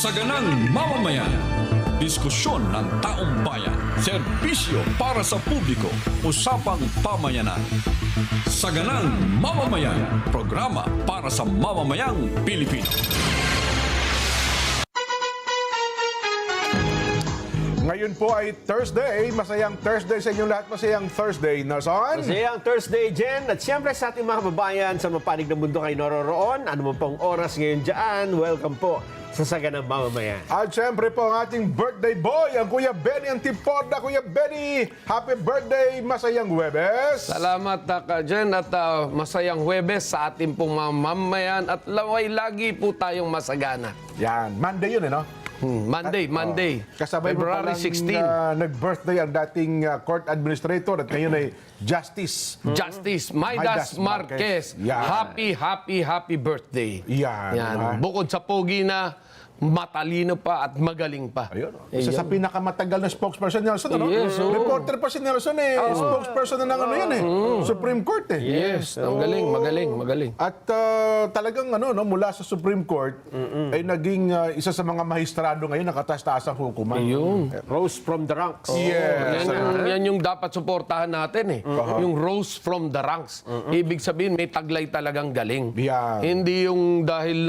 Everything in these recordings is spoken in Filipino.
Saganang mamamayan. Diskusyon ng taong bayan. Serbisyo para sa publiko. Usapang pamayanan. Saganang mamamayan. Programa para sa mamamayang Pilipino. Ngayon po ay Thursday. Masayang Thursday sa inyong lahat. Masayang Thursday, Nason. Masayang Thursday, Jen. At siyempre sa ating mga kababayan sa mapanig ng mundo kayo naroroon, ano mo pong oras ngayon dyan, welcome po sa Saganang Mamamayan. At siyempre po ang ating birthday boy, ang Kuya Benny Antiporda. Kuya Benny, happy birthday, masayang Huwebes. Salamat, Jen, at masayang Huwebes sa ating pong mamamayan at laway lagi po tayong masagana. Yan, Monday yun, no? Monday. Kasabay mo February palang 16. nag-birthday ang dating court administrator at ngayon ay Justice. Justice Maidas Marquez. Yan. Happy birthday. Yan. Bukod sa pogi na, matalino pa at magaling pa. Ayun. Isa sa pinakamatagal na spokesperson ni Nelson, ano? Yes, oo. Reporter pa si Nelson spokesperson na ng ano yan Supreme Court Yes, ang magaling. At talagang mula sa Supreme Court ay naging isa sa mga mahistrado ngayon nakataas-taas ang hukuman. Ayun. Rose from the ranks. Yes. Yan yung dapat suportahan natin Yung rose from the ranks. Ibig sabihin, may taglay talagang galing. Yeah. Hindi yung dahil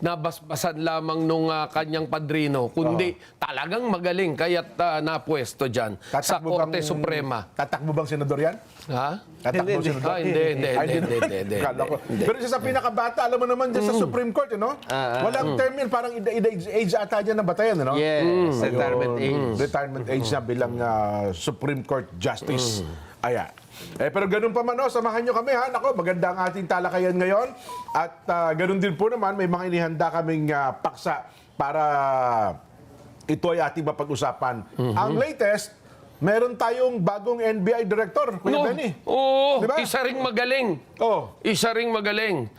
nabasbasan lamang nung kanyang padrino, kundi talagang magaling kaya't napwesto dyan sa Korte Suprema. Tatakbo bang senador yan? Ha? Tatakbo senador? Hindi. Kala ko. Pero isa sa pinakabata, alam mo naman dyan sa Supreme Court, walang term yan, parang age ata dyan na batayan, Yes, retirement age. Retirement age na bilang Supreme Court Justice. Ayan. Pero ganun pa man, samahan nyo kami, ha? Nako, maganda ang ating talakayan ngayon. At ganun din po naman, may mga inihanda kaming paksa para ito ay ating mapag-usapan. Ang latest, meron tayong bagong NBI Director, Kuya Benny. Oo, Diba? isa ring magaling. Isa ring magaling.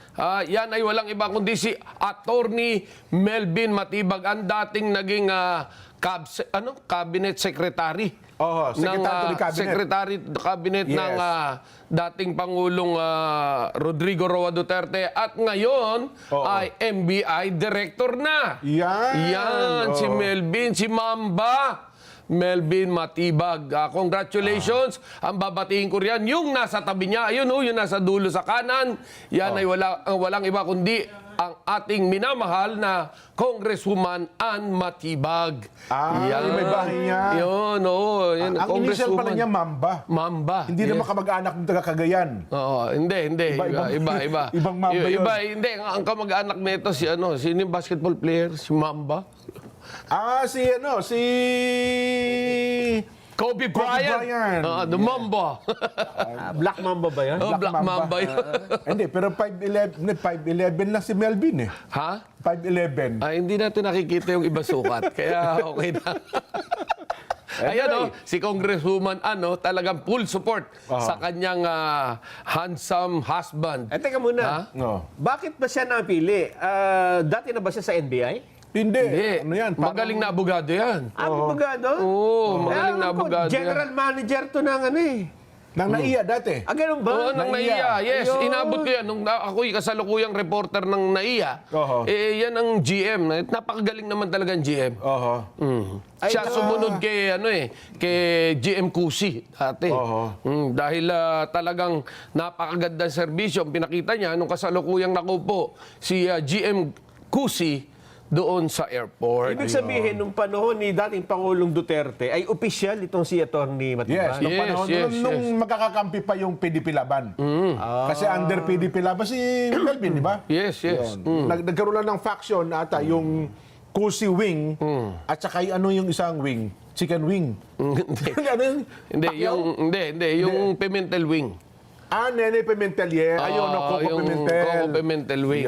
Yan ay walang iba kundi si Attorney Melvin Matibag, ang dating naging cabinet secretary. Secretary Cabinet ng dating Pangulong Rodrigo Roa Duterte at ngayon ay NBI Director na. Yan, si Melvin, si Mamba. Melvin Matibag. Congratulations. Ang babatiin ko riyan, yung nasa tabi niya, ayun yung nasa dulo sa kanan. Yan ay walang iba kundi ang ating minamahal na Congresswoman Ann Matibag. Yan. May bahay niya. Yun, yan, ang initial pala niya, Mamba. Mamba. Hindi naman kamag-anak ng taga-Cagayan. Hindi. Iba. Ibang Mamba yun. Hindi. Ang kamag-anak nito, sino yung basketball player? Si Mamba. Si Kobe Bryant. The Mamba. Black Mamba ba yan? Black Mamba yun. Hindi, pero 5'11 lang si Melvin Ha? 5'11. Hindi natin nakikita yung iba sukat. Kaya okay na. Ayan si Congresswoman talagang full support sa kanyang handsome husband. Teka muna. Bakit ba siya napili? Dati na ba siya sa NBI? Hindi. Ano yan? Magaling na abogado yan. Abogado? Oo, magaling na abogado General manager to ng Nang NAIA dati. Ganun ba? Oo, ng NAIA. Yes, Ayun. inabot ko yan. Nung ako'y kasalukuyang reporter ng NAIA, yan ang GM. Napakagaling naman talaga ang GM. Siya sumunod kay GM Cusi dati. Dahil talagang napakagandang serbisyo ang pinakita niya nung kasalukuyang nakupo si GM Cusi doon sa airport. Ibig sabihin, nung panahon ni dating Pangulong Duterte, ay opisyal itong si Atty. Matibag? Nung panahon, nung magkakakampi pa yung PDP Laban. Kasi under PDP Laban si Melvin, di ba? Yes. Nagkaroon lang ng faction ata, yung Kusi Wing, at saka yung isang wing, Chicken Wing. Hindi, yung Pimentel Wing. Nene Pimentel, Ayun, Coco Pimentel. Coco Pimentel Wing.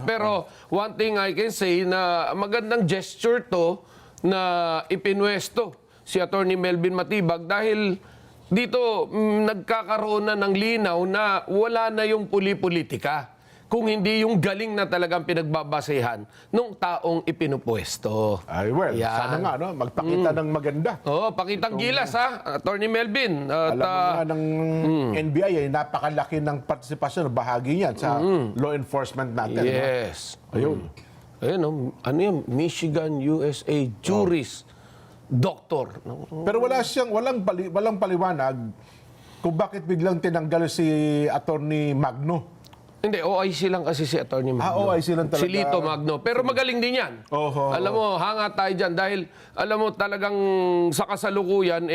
Pero one thing I can say na magandang gesture to na ipinwesto si Atty. Melvin Matibag dahil dito nagkakaroon na ng linaw na wala na yung puli-politika. Kung hindi yung galing na talagang pinagbabasehan nung taong ipinupwesto. Sana nga, magpakita ng maganda. Pakitang gilas, Atty. Melvin. Alam mo nga ng NBI, napakalaki ng partisipasyon, bahagi niyan sa law enforcement natin. Yes. Ayun. Ayun, ano yun? Michigan, USA, juris, doctor. Pero walang paliwanag kung bakit biglang tinanggal si Attorney Magno. Hindi, OIC lang kasi si Atty. Magno. OIC lang talaga. Si Lito Magno. Pero magaling din yan. Oho. Alam mo, hanga tayo dyan. Dahil, alam mo, talagang sa kasalukuyan,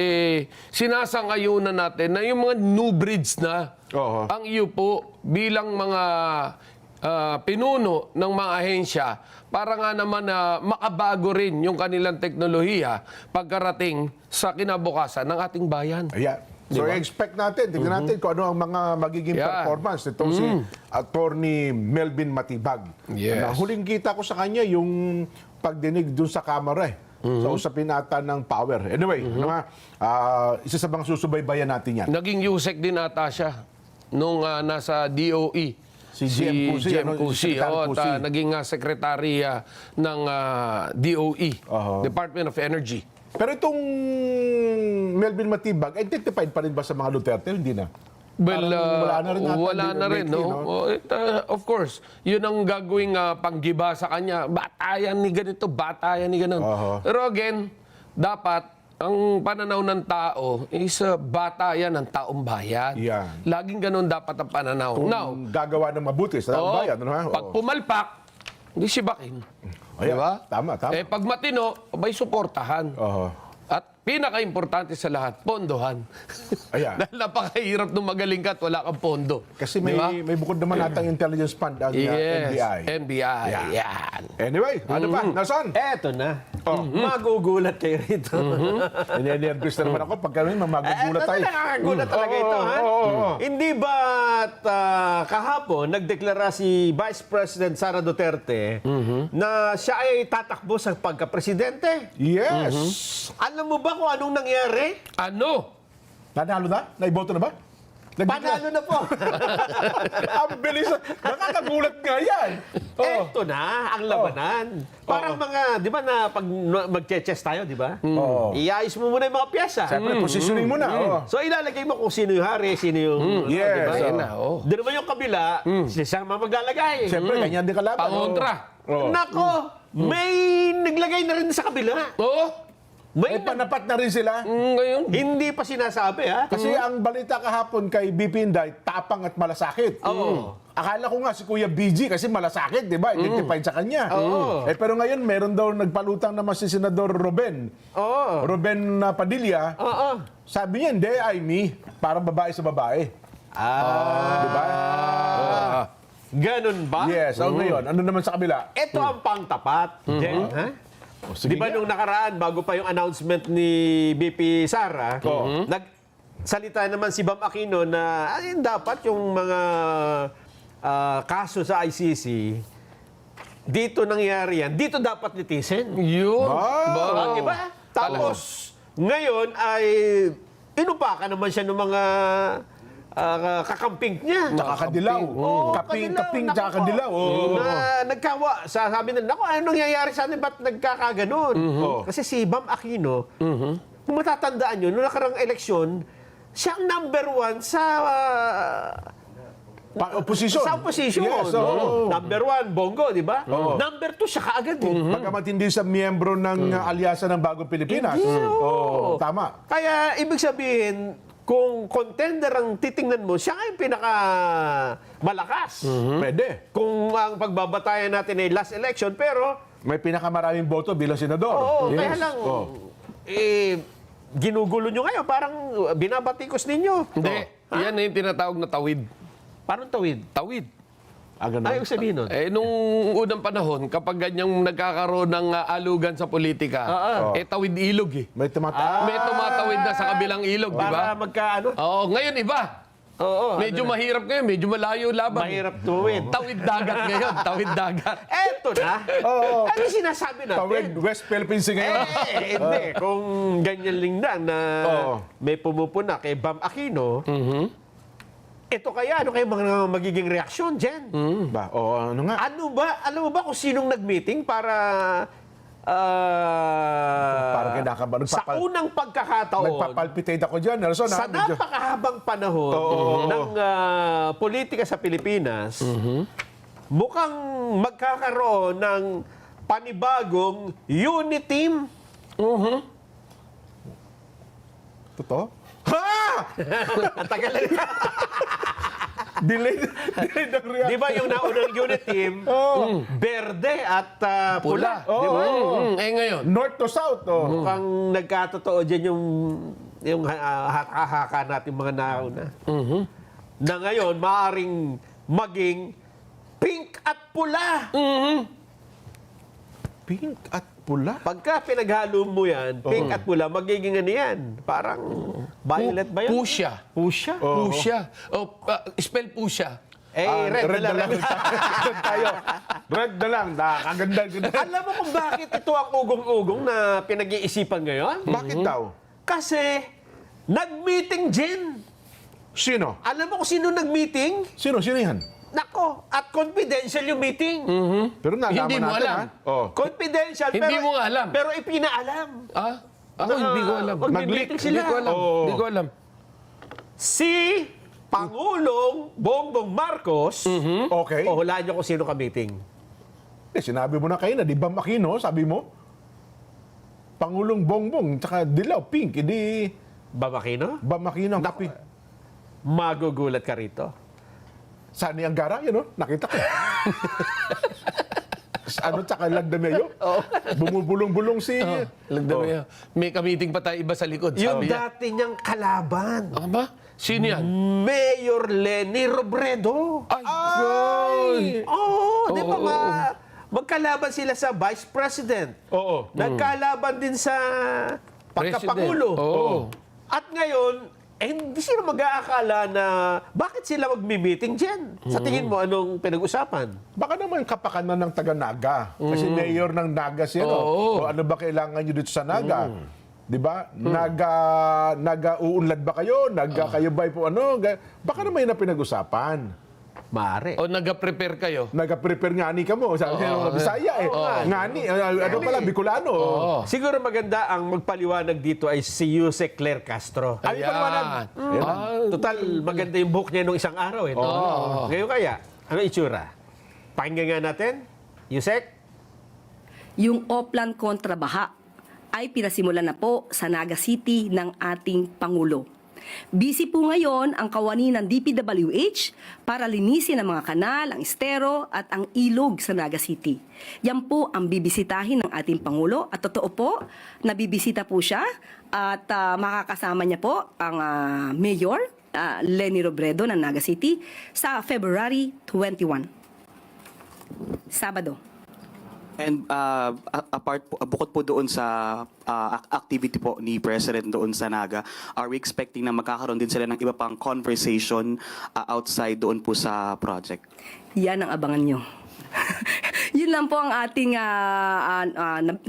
sinasangayunan natin na yung mga new breeds na Oho. ang iyo po bilang mga pinuno ng mga ahensya para nga naman makabago rin yung kanilang teknolohiya pagkarating sa kinabukasan ng ating bayan. Ayan. So, expect natin, tignan natin kung ano ang mga magiging Yeah. performance nitong si Attorney Melvin Matibag. Yes. Na huling kita ko sa kanya yung pagdinig dun sa kamera sa usapin ata ng power. Anyway, ano nga, isa sa mga susubaybayan natin yan. Naging USEC din ata siya nung nasa DOE. Si GM Cusi, GM ano, Cusi. Secretary Oo, Cusi. naging sekretary ng DOE, Department of Energy. Pero itong Melvin Matibag, identified pa rin ba sa mga Duterte? Hindi na. Well, Parang wala na rin ata wala na rin, lately, no? no? Of course, yun ang gagawing panggiba sa kanya. Batayan ni ganito, batayan ni ganon. Pero again, dapat ang pananaw ng tao is batayan ng taong bayan. Yan. Laging ganon dapat ang pananaw. Now, Gagawa ng mabuti sa taong bayan. Ano, ha? pag pumalpak, hindi sibakin. Ayan, Diba? tama. Pag matino, abay suportahan. Oho. At pinaka-importante sa lahat, pondohan. Ayan. Dahil napakahirap nung magaling ka at wala kang pondo. Kasi may, Diba? may bukod naman natang intelligence fund ang Yes, NBI. NBI. Yan. Yan. Anyway, ano pa? Nasaan? Eto na. Magugulat kayo rito. Nervous na naman ako pag kami magugulat tayo. Nakakagulat talaga ito, ha? Hindi ba kahapon nagdeklara si Vice President Sara Duterte na siya ay tatakbo sa pagka-presidente? Yes. Alam mo ba kung anong nangyari? Ano? Nanalo na? Naiboto na ba? Panalo na po. Ang bilis. Nakakagulat nga yan. Eto na ang labanan. Parang mga, di ba na pag mag-chess tayo, di ba? Iayos mo muna yung mga piyesa. Siyempre, positioning mo na. Oh. So ilalagay mo kung sino yung hari, sino yung... Yes. di ba? Ayun na, oh. Doon naman yung kabila, siyang maglalagay. Siyempre, ganyan din kalaban. Pangontra. Oh. Nako, may naglagay na rin sa kabila. Oo. May panapat na rin sila. Ngayon. Hindi pa sinasabi, ha? Kasi ang balita kahapon kay BP Inday, tapang at malasakit. Oo. Akala ko nga si Kuya BG kasi malasakit, di ba? Identified sa kanya. Oo. Pero ngayon, meron daw nagpalutang naman si Senador Ruben. Oo. Ruben Padilla. Oo. Sabi niya, hindi, I me. Parang babae sa babae. Di ba? Ganun ba? Yes. So ngayon, ano naman sa kabila? Ito ang pangtapat. Jen, ha? Sige Di ba nga. nung nakaraan, bago pa yung announcement ni BP Sara, nagsalita naman si Bam Aquino na ayun, dapat yung mga kaso sa ICC, dito nangyari yan, dito dapat litisin. Yun. Di ba? Tapos, ngayon ay inupakan naman siya ng mga kakamping niya. Nakakadilaw. Kaping, tsaka kadilaw. Na nagkawa, sabi na, naku, ano nangyayari sa atin, ba't nagkakaganon? Kasi si Bam Aquino, kung matatandaan nyo, noong nakarang eleksyon, siya ang number 1 sa Opposition. sa opposition. Yes, oo. Number 1, Bongo, di ba? Number 2, siya kaagad. Pagkamat hindi sa miyembro ng Alyansa ng Bagong Pilipinas. Hindi, Oo, tama. Kaya, ibig sabihin, kung contender ang titingnan mo, siya ay pinaka malakas. Pwede. Kung ang pagbabatayan natin ay last election, pero May pinakamaraming boto bilang senador. oo, Yes. kaya lang, ginugulo nyo ngayon, parang binabatikos ninyo. Hindi. Yan yung tinatawag na tawid. Parang tawid. Tawid. Ganun. Ayaw sabihin nun. Nung unang panahon, kapag ganyang nagkakaroon ng alugan sa politika, tawid ilog eh. May tumataas. May tumatawid na sa kabilang ilog, di ba? Para magkaano? Oo, ngayon iba. Oo. Medyo mahirap ngayon, medyo malayo laban. Mahirap tuwid. Tawid dagat ngayon, tawid dagat. Eto na. Ano sinasabi natin? Tawid West Philippines ngayon. Hindi. Kung ganyan lang na Oo. may pumupuna kay Bam Aquino, ito kaya, ano kaya mga magiging reaksyon, Jen? Ba? Oo, ano nga? Alam mo ba kung sinong nag-meeting para Parang kinakabahan. sa unang pagkakataon, Nagpapalpitate ako dyan, Nelson. sa Medyo- napakahabang panahon ng politika sa Pilipinas, mukhang magkakaroon ng panibagong unit team. Totoo? Ang tagal lang. Delayed ang reaction. Di ba yung naunang unit team, berde at pula? Pula. Di ba? Ngayon. North to south. Mukhang nagkatotoo dyan yung haka natin mga nauna. Na ngayon, maaaring maging pink at pula. Pink at pula? Pagka pinaghalo mo yan, pink at pula, magiging ano yan? Parang violet ba yan? Pusya. Pusya? Pusya. Spell pusya. Red na lang. Red tayo. Red na lang. Kaganda. Alam mo kung bakit ito ang ugong-ugong na pinag-iisipan ngayon? Bakit daw? Kasi, nag-meeting Jen. Sino? Alam mo kung sino nag-meeting? Sino yan? Nako, at confidential yung meeting. Pero nalaman Hindi mo natin, alam. ha? Oh. Confidential, Hindi mo nga alam. Pero ipinaalam. Ako hindi ko alam. Mag-meeting Hindi sila. ko alam. Hindi ko alam. Si Pangulong Bongbong Marcos, Okay. o hulaan niyo kung sino ka-meeting. Sinabi mo na kayo na, di ba Makino, sabi mo? Pangulong Bongbong, tsaka dilaw, pink, hindi Bamakino? ba Makino ang kapi? Magugulat ka rito. Sani ang gara, yun, no? Nakita ko. Tsaka Lagdameo? Bumubulong-bulong si... May kamiting pa tayo iba sa likod. Yung Sabi niya. dati niyang kalaban, Ba? Sino yan? Mayor Leni Robredo. Ay! Oo, di ba magkalaban sila sa Vice President. Oo. Nagkalaban din sa pagkapangulo. Oo. At ngayon, hindi sila mag-aakala na bakit sila magmi-meeting dyan? Sa tingin mo, anong pinag-usapan? Baka naman kapakanan ng taga-Naga. Kasi mayor ng Naga siya, no? O ano ba kailangan nyo dito sa Naga? Di ba? Naga-uunlad ba kayo? Kayo ba po ano? Baka naman yun ang pinag-usapan. Maari. O nag-prepare kayo? Nag-prepare ngani ka mo. Sabi mo, Bisaya eh. Ngani. Ano pala, Bicolano. Siguro maganda ang magpaliwanag dito ay si Jose Claire Castro. Ay, paliwanag. Total, maganda yung book niya nung isang araw. Eh, no? Ngayon kaya, ano itsura? Pakinggan nga natin. Yusek? Yung Oplan kontra Baha ay pinasimulan na po sa Naga City ng ating Pangulo. Busy po ngayon ang kawani ng DPWH para linisin ang mga kanal, ang estero at ang ilog sa Naga City. Yan po ang bibisitahin ng ating Pangulo at totoo po, nabibisita po siya at makakasama niya po ang Mayor Leni Robredo ng Naga City sa February 21. Sabado. And bukod po doon sa activity po ni President doon sa Naga, are we expecting na magkakaroon din sila ng iba pang conversation outside doon po sa project? Yan ang abangan nyo. Yun lang po ang ating,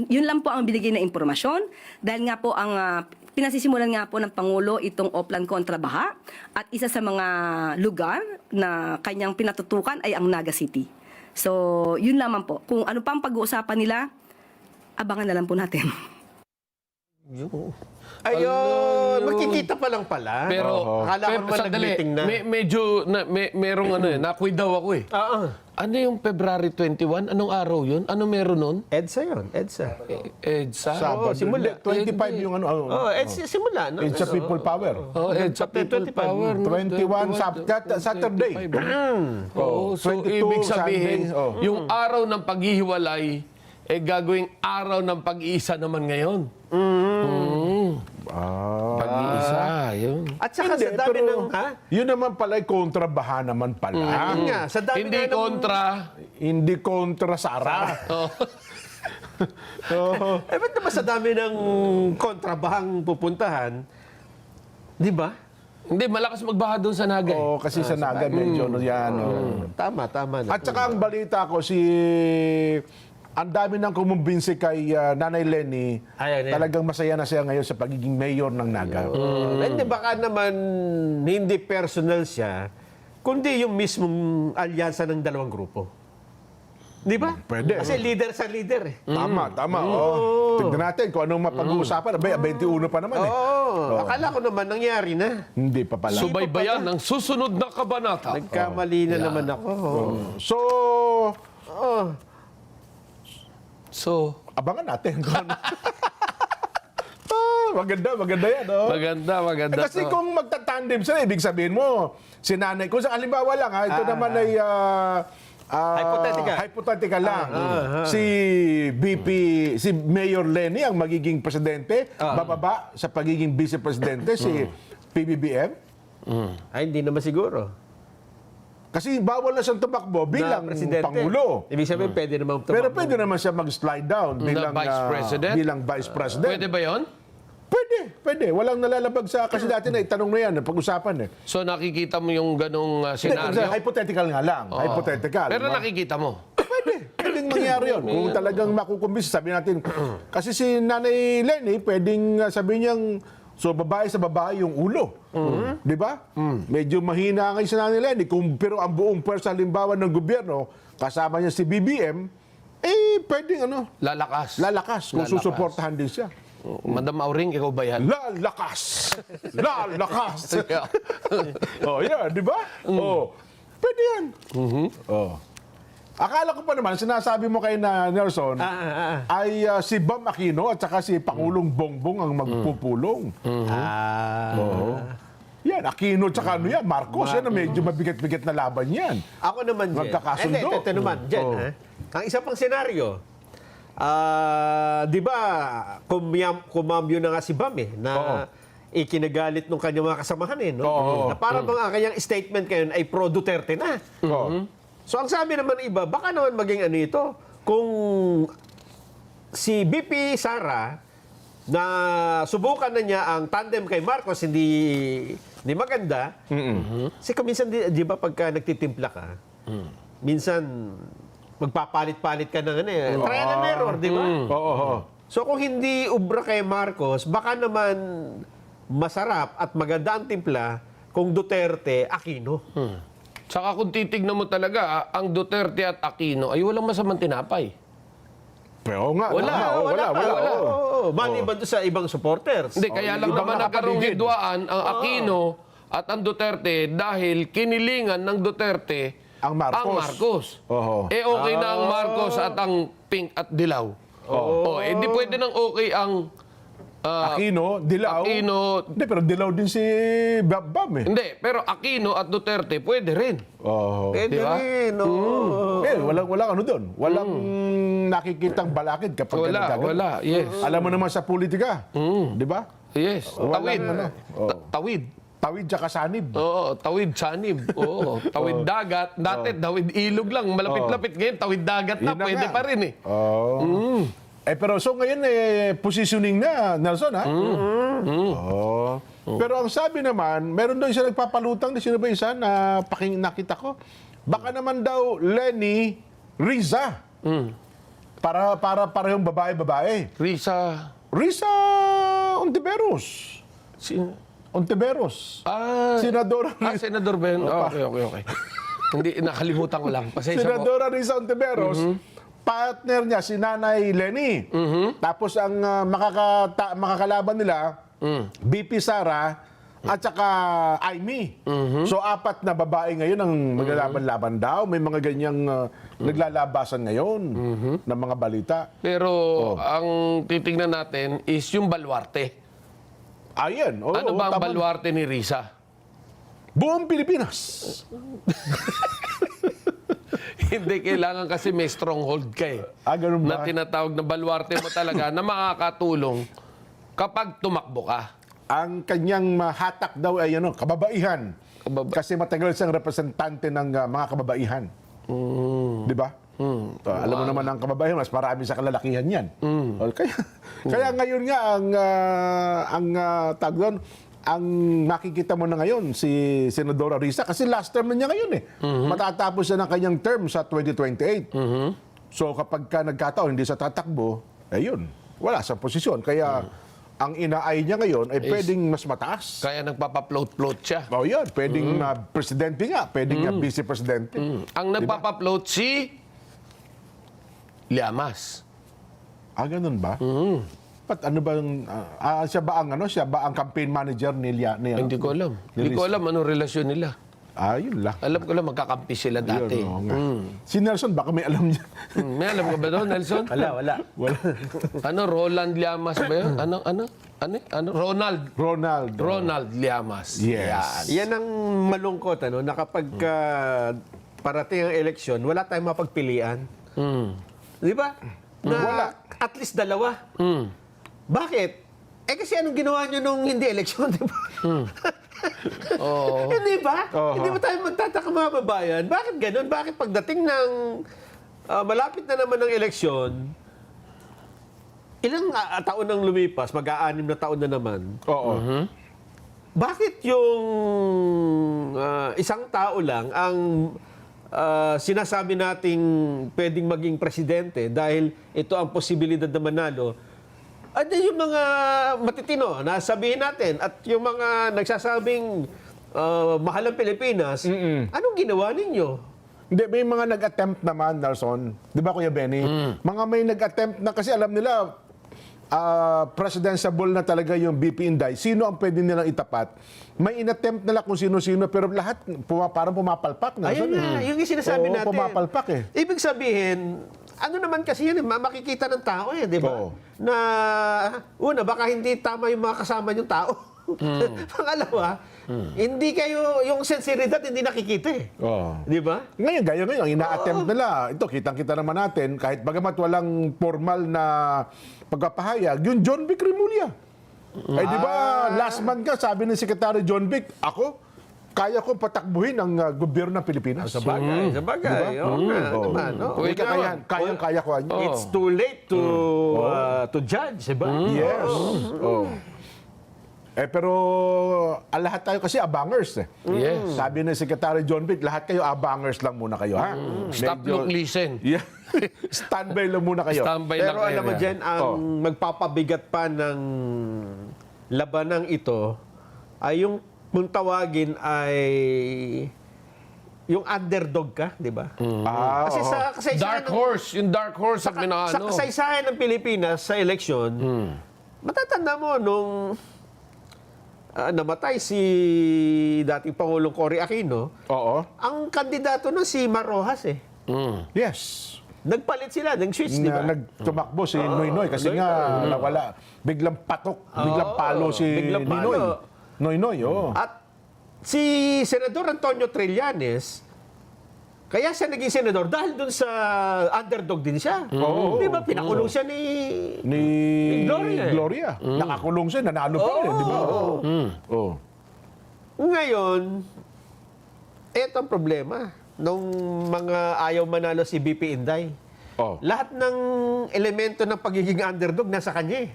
yun lang po ang binigay na impormasyon. Dahil nga po ang pinasisimulan nga po ng Pangulo itong Oplan kontra Baha at isa sa mga lugar na kanyang pinatutukan ay ang Naga City. So, yun lamang po. Kung ano pang pag-uusapan nila, abangan na lang po natin. Ayun, magkikita pa lang pala. Pero, akala ko naman sandali, nag-meeting na. medyo, merong ano nakuy daw ako eh. Ano yung February 21? Anong araw yun? Ano meron nun? EDSA yun, EDSA. EDSA? Sabado. simula. 25 yung ano. EDSA simula. No? It's a people power. EDSA People 25. Power. no? 21 Saturday. 25. Oo, so 22 ibig sabihin, Sunday. yung araw ng paghihiwalay, gagawing araw ng pag-iisa naman ngayon. Pag-iisa, yun. At saka sa dami ng... Yun naman pala, kontrabaha naman pala. Yun nga, sa dami Hindi na ng... kontra. Hindi kontra Sara. ba't naman sa dami ng kontrabahang pupuntahan? Di ba? Hindi, malakas magbaha doon sa Naga. Oo, kasi sa Naga medyo yan. Tama. At saka ang balita ko, ang dami nang kumumbinsi kay Nanay Leni, talagang masaya na siya ngayon sa pagiging mayor ng Naga. Hindi, baka naman hindi personal siya, kundi yung mismong alyansa ng dalawang grupo. Di ba? Pwede. Kasi leader sa leader eh. Tama. Tignan natin kung anong mapag-uusapan. 21 pa naman eh. Akala ko naman nangyari na. Hindi pa pala. Subaybayan ng susunod na kabanata. Nagkamali na naman ako. So, So, Abangan natin. Maganda yan. Oh. maganda. Kasi to. kung magtatandem sila, ibig sabihin mo, si nanay, kung sa halimbawa lang, ito naman ay hypothetical lang. Si si Mayor Lenny ang magiging presidente, bababa sa pagiging vice-presidente si PBBM. Ay, hindi naman siguro. Kasi bawal na siyang tumakbo bilang presidente. Pangulo. Ibig sabihin, pwede naman tumakbo. Pero pwede naman siya mag-slide down bilang vice president? bilang vice president. Pwede ba yon? Pwede. Walang nalalabag sa kasi dati na itanong na yan, pag-usapan eh. So nakikita mo yung ganong Hindi, senaryo? hypothetical nga lang. Oo. Hypothetical. Pero no? nakikita mo? Pwedeng mangyari yun. Kung talagang makukumbis, sabi natin, kasi si Nanay Lenny, pwedeng sabihin niyang, so babae sa babae yung ulo. Di ba? Medyo mahina nga si Nanay Lenny. Pero ang buong pwersa halimbawa ng gobyerno, kasama niya si BBM, pwedeng lalakas kung susuportahan din siya. Madam Auring, ikaw ba yan? Lalakas! Yan, di ba? Pwede yan. Akala ko pa naman, sinasabi mo kay na Nelson, ay si Bam Aquino at saka si Pangulong Bongbong ang magpupulong. Yan, Aquino at saka Marcos, yan, medyo mabigat-bigat na laban yan. Ako naman, Jen. Magkakasundo. Ito naman, Jen. Ang isa pang senaryo, di ba, kumambyo na nga si Bam na ikinagalit ng kanyang mga kasamahan no? Na parang ang kanyang statement ngayon ay pro-Duterte na. So ang sabi naman ng iba, baka naman maging ano ito, kung si BP Sara na subukan na niya ang tandem kay Marcos hindi maganda. Kasi minsan di ba pagka nagtitimpla ka, minsan magpapalit-palit ka ng trial and error, di ba? So kung hindi ubra kay Marcos, baka naman masarap at maganda ang timpla kung Duterte, Aquino. Saka kung titignan mo talaga, ang Duterte at Aquino ay walang masamang tinapay. Pero nga. Wala. Maliban doon sa ibang supporters. Hindi, kaya lang ibang naman nagkaroong nakapaligid. hidwaan ang Aquino at ang Duterte dahil kinilingan ng Duterte Ang Marcos. Okay na ang Marcos at ang pink at dilaw. Di pwede nang okay ang Aquino, Dilaw. Hindi, pero Dilaw din si Bam eh. Hindi, pero Aquino at Duterte pwede rin. Pwede Diba? rin, Walang ano doon. Walang nakikitang balakid kapag nagkagano. Wala, yes. Alam mo naman sa politika, di ba? Yes, tawid. Tawid. Tawid tsaka sanib. Oo, tawid, sanib. Oo, tawid dagat. Dati, tawid ilog lang. Malapit-lapit. Ngayon, tawid dagat na. Yun na Pwede nga. pa rin eh. Pero so ngayon positioning na, Nelson, ha? Pero ang sabi naman, meron daw isa nagpapalutang, sino ba isa na nakita ko? Baka naman daw Lenny Riza. Para parehong babae-babae. Risa. Riza Ontiveros. Ontiveros. Senadora Riza. Senador Ben. Okay. Hindi, nakalimutan ko lang. Pasensya po. Senadora Riza Ontiveros. Partner niya si Nanay Lenny. Tapos ang makakalaban nila, BP Sara at saka Aimee. So apat na babae ngayon ang maglalaban-laban daw. May mga ganyang naglalabasan ngayon ng mga balita. Pero ang titingnan natin is yung baluarte. Ayan. Ano ba ang baluarte ni Risa? Buong Pilipinas. Hindi, kailangan kasi may stronghold ka eh. Ganun ba? Na tinatawag na baluarte mo talaga na makakatulong kapag tumakbo ka. Ang kanyang hatak daw ay kababaihan. Kasi matagal siyang representante ng mga kababaihan. Di ba? Alam mo naman ang kababaihan, mas marami sa kalalakihan yan. Kaya ngayon nga, ang tawag doon, ang makikita mo na ngayon si Senadora Risa, kasi last term na niya ngayon eh. Matatapos siya ng kanyang term sa 2028. So kapag ka nagkataon, hindi siya tatakbo, ayun, wala sa posisyon. Kaya ang inaay niya ngayon ay pwedeng mas mataas. Kaya nagpapa-float-float siya. Yun, pwedeng presidente nga, pwedeng vice-presidente. Ang nagpapa-float si Llamas. Ganun ba? Ano ba siya ba ang campaign manager ni Hindi ko alam. Hindi ko alam anong relasyon nila. Yun lang. Alam ko lang magkakampi sila dati. Yun, oo nga. Si Nelson, baka may alam niya. May alam ka ba doon, Nelson? Wala. Ano, Roland Llamas ba yun? Ano? Ronald Llamas. Yes. Yan ang malungkot, na kapag parating ang eleksyon, wala tayong mapagpilian. Di ba? Wala. At least dalawa. Bakit? Kasi anong ginawa nyo nung hindi eleksyon, di ba? Hindi ba? Hindi ba tayo magtataka mga babayan? Bakit ganun? Bakit pagdating ng malapit na naman ng eleksyon, ilang taon nang lumipas, mag-aanim na taon na naman, bakit yung isang tao lang ang sinasabi nating pwedeng maging presidente dahil ito ang posibilidad na manalo? At yung mga matitino na sabihin natin at yung mga nagsasabing mahal ang Pilipinas, anong ginawa ninyo? Hindi, may mga nag-attempt naman, Nelson. Di ba, Kuya Benny? Mga may nag-attempt na kasi alam nila, presidentiable na talaga yung BP Inday. Sino ang pwede nilang itapat? May in-attempt nila kung sino-sino, pero lahat parang pumapalpak. Ayun na, yung sinassabi natin. Pumapalpak eh. Ibig sabihin, ano naman kasi yan, makikita ng tao di ba? Oo. Na, una, baka hindi tama yung mga kasama yung tao. Pangalawa, hindi kayo, yung sinseridad hindi nakikita Di ba? Ngayon, ang ina-attempt nila, ito, kitang-kita naman natin, kahit bagamat walang formal na pagpapahayag, yung John Vic Remulla. Di ba, last month ka, sabi ng Secretary John Vic, kaya ko patakbuhin ang gobyerno ng Pilipinas. Sa bagay. Diba? Oo nga, naman, May kakayahan. Kayang-kaya ko. It's too late to judge, di ba? Yes. Pero lahat tayo kasi abangers Yes. Sabi ng Secretary John Vic, lahat kayo abangers lang muna kayo, ha? Stop, look, listen. Yeah. Standby lang muna kayo. Standby lang Pero kayo. alam mo dyan, ang magpapabigat pa ng labanang ito ay yung kung tawagin ay yung underdog ka, di ba? Kasi sa kasaysayan Dark horse. Yung dark horse ang sa pinaano. kasaysayan ng Pilipinas sa eleksyon, matatanda mo nung namatay si dating Pangulong Cory Aquino, ang kandidato na si Mar Rojas Yes. Nagpalit sila, nag-switch, di ba? Nagtumakbo si Noynoy kasi nga nawala. Biglang patok, biglang palo si biglang palo. Noynoy. At si Senador Antonio Trillanes, kaya siya naging senador dahil dun sa underdog din siya. Di ba? Pinakulong siya ni Gloria. Nakakulong siya, nanalo pa rin, di ba? Ngayon, eto ang problema nung mga ayaw manalo si BP Inday. Lahat ng elemento ng pagiging underdog nasa kanya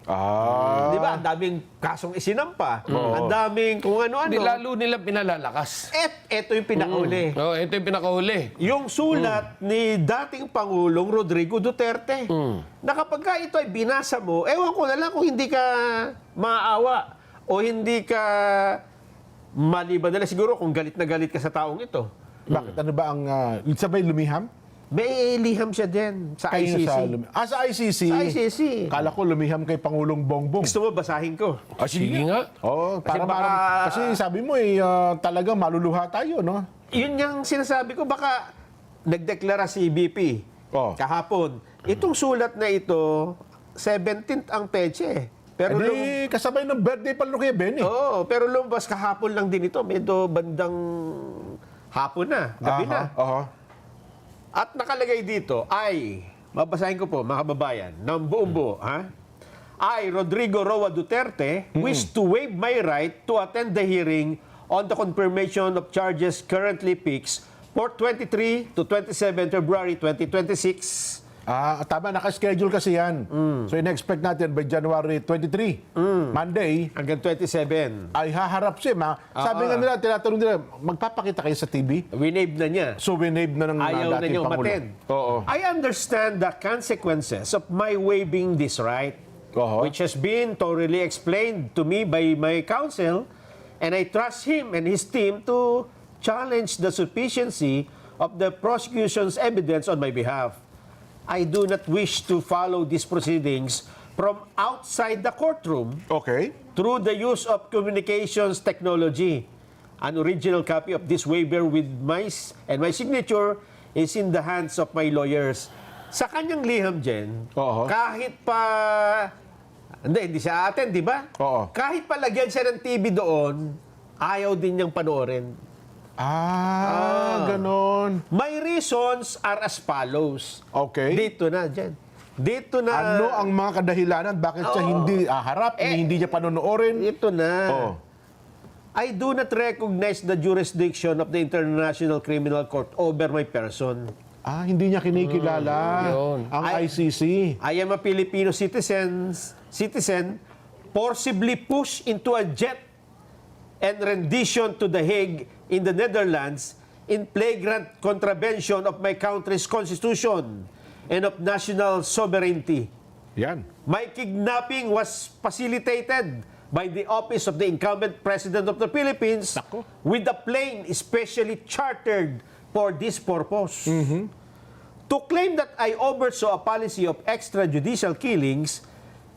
Di ba? Ang daming kasong isinampa. Ang daming kung ano-ano. Lalo nilang pinalalakas. Eto yung pinakahuli. Ito yung pinakahuli. Yung sulat ni dating Pangulong Rodrigo Duterte. Na kapag ka ito ay binasa mo, ewan ko na lang kung hindi ka maawa o hindi ka maliban na lang siguro kung galit na galit ka sa taong ito. Bakit? Ano ba ang... sabay lumiham? May liham siya din sa ICC. Sa ICC? Sa ICC. Kala ko lumiham kay Pangulong Bongbong. Gusto mo basahin ko? Sige nga. Kasi sabi mo talagang maluluha tayo, no? Yun yung sinasabi ko, baka nagdeklara si BP kahapon. Itong sulat na ito, 17th ang peche. Pero kasabay ng birthday pa rin kay Benny. pero lumabas kahapon lang din ito. Medyo bandang hapon na, gabi na. At nakalagay dito ay, babasahin ko po mga kababayan, ng buong buo, I, Rodrigo Roa Duterte, wish to waive my right to attend the hearing on the confirmation of charges currently fixed for 23 to 27 February 2026. Tama, nakaschedule kasi yan. So, in-expect natin by January 23, Monday, Hanggang 27. ay haharap siya. Sabi nga nila, tinatanong nila, magpapakita kayo sa TV? Winave na niya. So, winave na ng Ayaw na dating niyang Pangulo. umattend. Oo. I understand the consequences of my waiving this right, which has been thoroughly explained to me by my counsel, and I trust him and his team to challenge the sufficiency of the prosecution's evidence on my behalf. I do not wish to follow these proceedings from outside the courtroom through the use of communications technology. An original copy of this waiver with my signature is in the hands of my lawyers. Sa kanyang liham, Jen, Oo. kahit pa... Hindi siya atin, di ba? Oo. Kahit pa lagyan siya ng TV doon, ayaw din niyang panoorin. Ganon. My reasons are as follows. Okay. Dito na, Jen. Dito na. Ano ang mga kadahilanan bakit siya hindi harap, hindi niya panonoorin? Ito na. Oo. I do not recognize the jurisdiction of the International Criminal Court over my person. Hindi niya kinikilala Yun. ang Ay- ICC. I am a Filipino citizen forcibly pushed into a jet and rendition to The Hague in the Netherlands in flagrant contravention of my country's constitution and of national sovereignty. Yan. My kidnapping was facilitated by the office of the incumbent president of the Philippines Nako. with a plane especially chartered for this purpose. To claim that I oversaw a policy of extrajudicial killings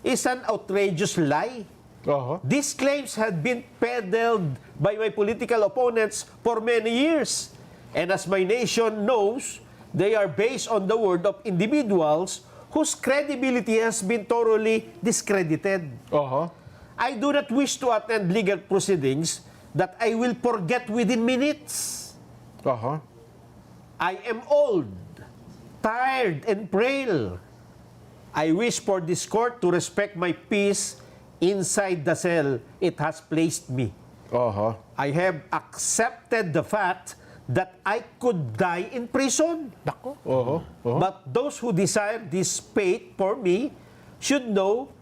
is an outrageous lie. Oho. These claims had been peddled by my political opponents for many years. And as my nation knows, they are based on the word of individuals whose credibility has been thoroughly discredited. Oho. I do not wish to attend legal proceedings that I will forget within minutes. Oho. I am old, tired, and frail. I wish for this court to respect my peace inside the cell it has placed me. Oho. I have accepted the fact that I could die in prison. Nako. Oho. Oho. But those who desire this fate for me should know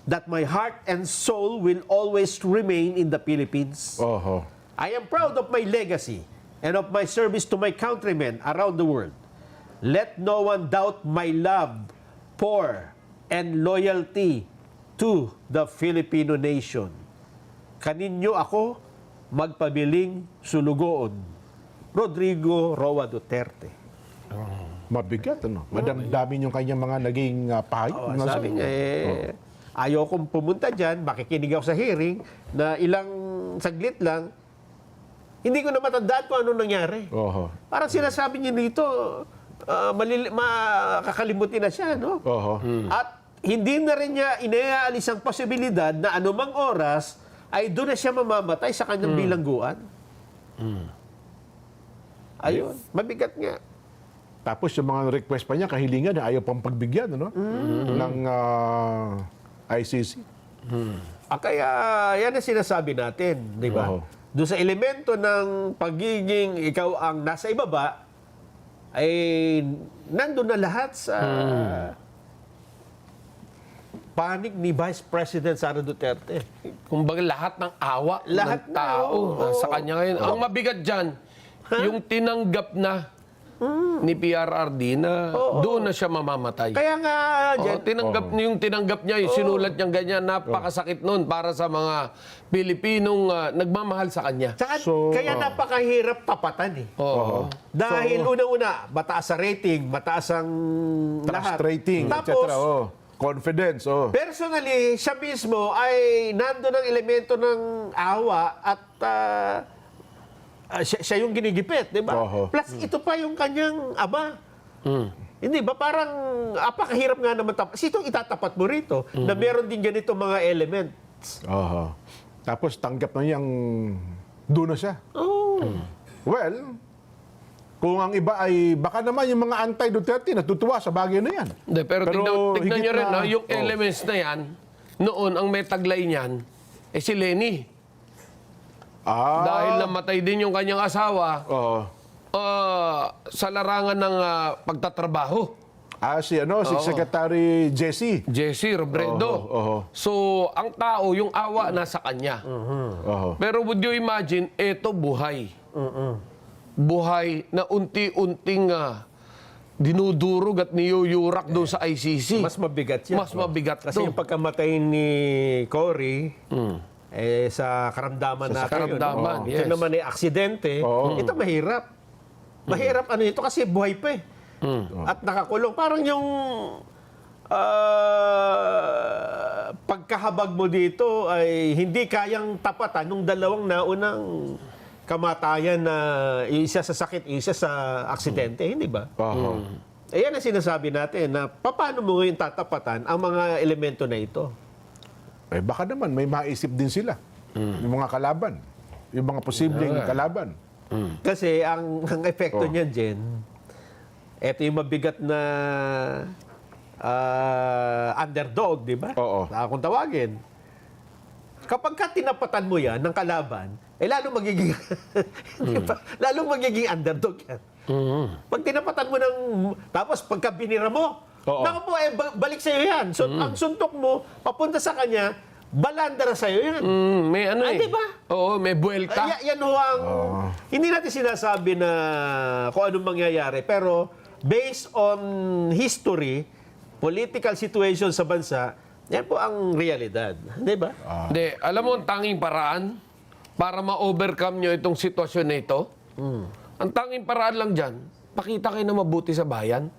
that my heart and soul will always remain in the Philippines. Oho. I am proud of my legacy and of my service to my countrymen around the world. Let no one doubt my love for and loyalty to the Filipino nation. Kaninyo ako magpabiling sulugoon. Rodrigo Roa Duterte. Mabigat, ano? Madamdamin yung kanyang mga naging pahayag. Sabi niya, ayaw kong pumunta dyan, makikinig ako sa hearing, na ilang saglit lang, hindi ko na matandaan kung ano nangyari. Oho. Parang sinasabi niya dito, makakalimutin na siya, no? Oho. At hindi na rin niya inaalis ang posibilidad na anumang oras ay doon na siya mamamatay sa kanyang bilangguan. Ayun, mabigat nga. Tapos yung mga request pa niya, kahilingan na ayaw pang pagbigyan, ano? Ng ICC. Kaya yan ang sinasabi natin, di ba? Oo. Doon sa elemento ng pagiging ikaw ang nasa ibaba, ay nandun na lahat sa panig ni Vice President Sara Duterte. Kumbaga lahat ng awa Lahat ng na, tao oo. sa kanya ngayon. Ang mabigat dyan, yung tinanggap na ni PRRD na doon na siya mamamatay. Kaya nga, Jen, Yung tinanggap niya, yung sinulat niyang ganyan, napakasakit nun para sa mga Pilipinong nagmamahal sa kanya. tsaka, So, kaya napakahirap tapatan eh. Oo. Dahil una-una, mataas sa rating, mataas ang Trust lahat. rating, etc. Tapos, Confidence. personally, siya mismo ay nandun ang elemento ng awa at siya yung ginigipit, di ba? Oho. Plus, ito pa yung kanyang ama. Hindi ba? Parang apakahirap nga naman. Sino itatapat mo rito na meron din ganito mga elements? Oho. Tapos tanggap na niyang doon na siya. Well, kung ang iba ay baka naman yung mga anti-Duterte natutuwa sa bagay na yan. Hindi, pero tignan higit niyo rin, na- yung elements na yan, noon, ang may taglay niyan, si Lenny. Dahil namatay din yung kanyang asawa Oo. sa larangan ng pagtatrabaho. Si Secretary Jesse. Jesse Robredo. Oho. So, ang tao, yung awa nasa kanya. Oho. Pero would you imagine, eto buhay. Buhay na unti-unting dinudurog at niyuyurak doon sa ICC. Mas mabigat yan. Mas mabigat Kasi to. yung pagkamatay ni Cory, sa karamdaman natin. karamdaman, Ito yes. naman ay aksidente. Ito mahirap. Mahirap ano ito kasi buhay pa eh. At nakakulong. Parang yung pagkahabag mo dito ay hindi kayang tapatan nung dalawang naunang kamatayan na yung isa sa sakit, yung isa sa aksidente, hindi ba? Oho. Ayan ang sinasabi natin na paano mo yung tatapatan ang mga elemento na ito. Eh baka naman may maisip din sila. Yung mga kalaban. Yung mga posibleng kalaban. Kasi ang epekto niyan, Jen, ito yung mabigat na underdog, di ba? Oo. Kung tawagin. Kapag ka tinapatan mo yan ng kalaban, lalong magiging lalong magiging underdog yan. Pag tinapatan mo ng tapos pagka binira mo, Oo. naku po, balik sa'yo yan. So, ang suntok mo, papunta sa kanya, balandara sa'yo yan. May ano Ah, eh. di ba? Oo, may buwelta. Yan ho ang... Hindi natin sinasabi na kung anong mangyayari, pero based on history, political situation sa bansa, yan po ang realidad. Di ba? Hindi, alam mo ang tanging paraan para ma-overcome nyo itong sitwasyon na ito? Ang tanging paraan lang dyan, pakita kayo na mabuti sa bayan.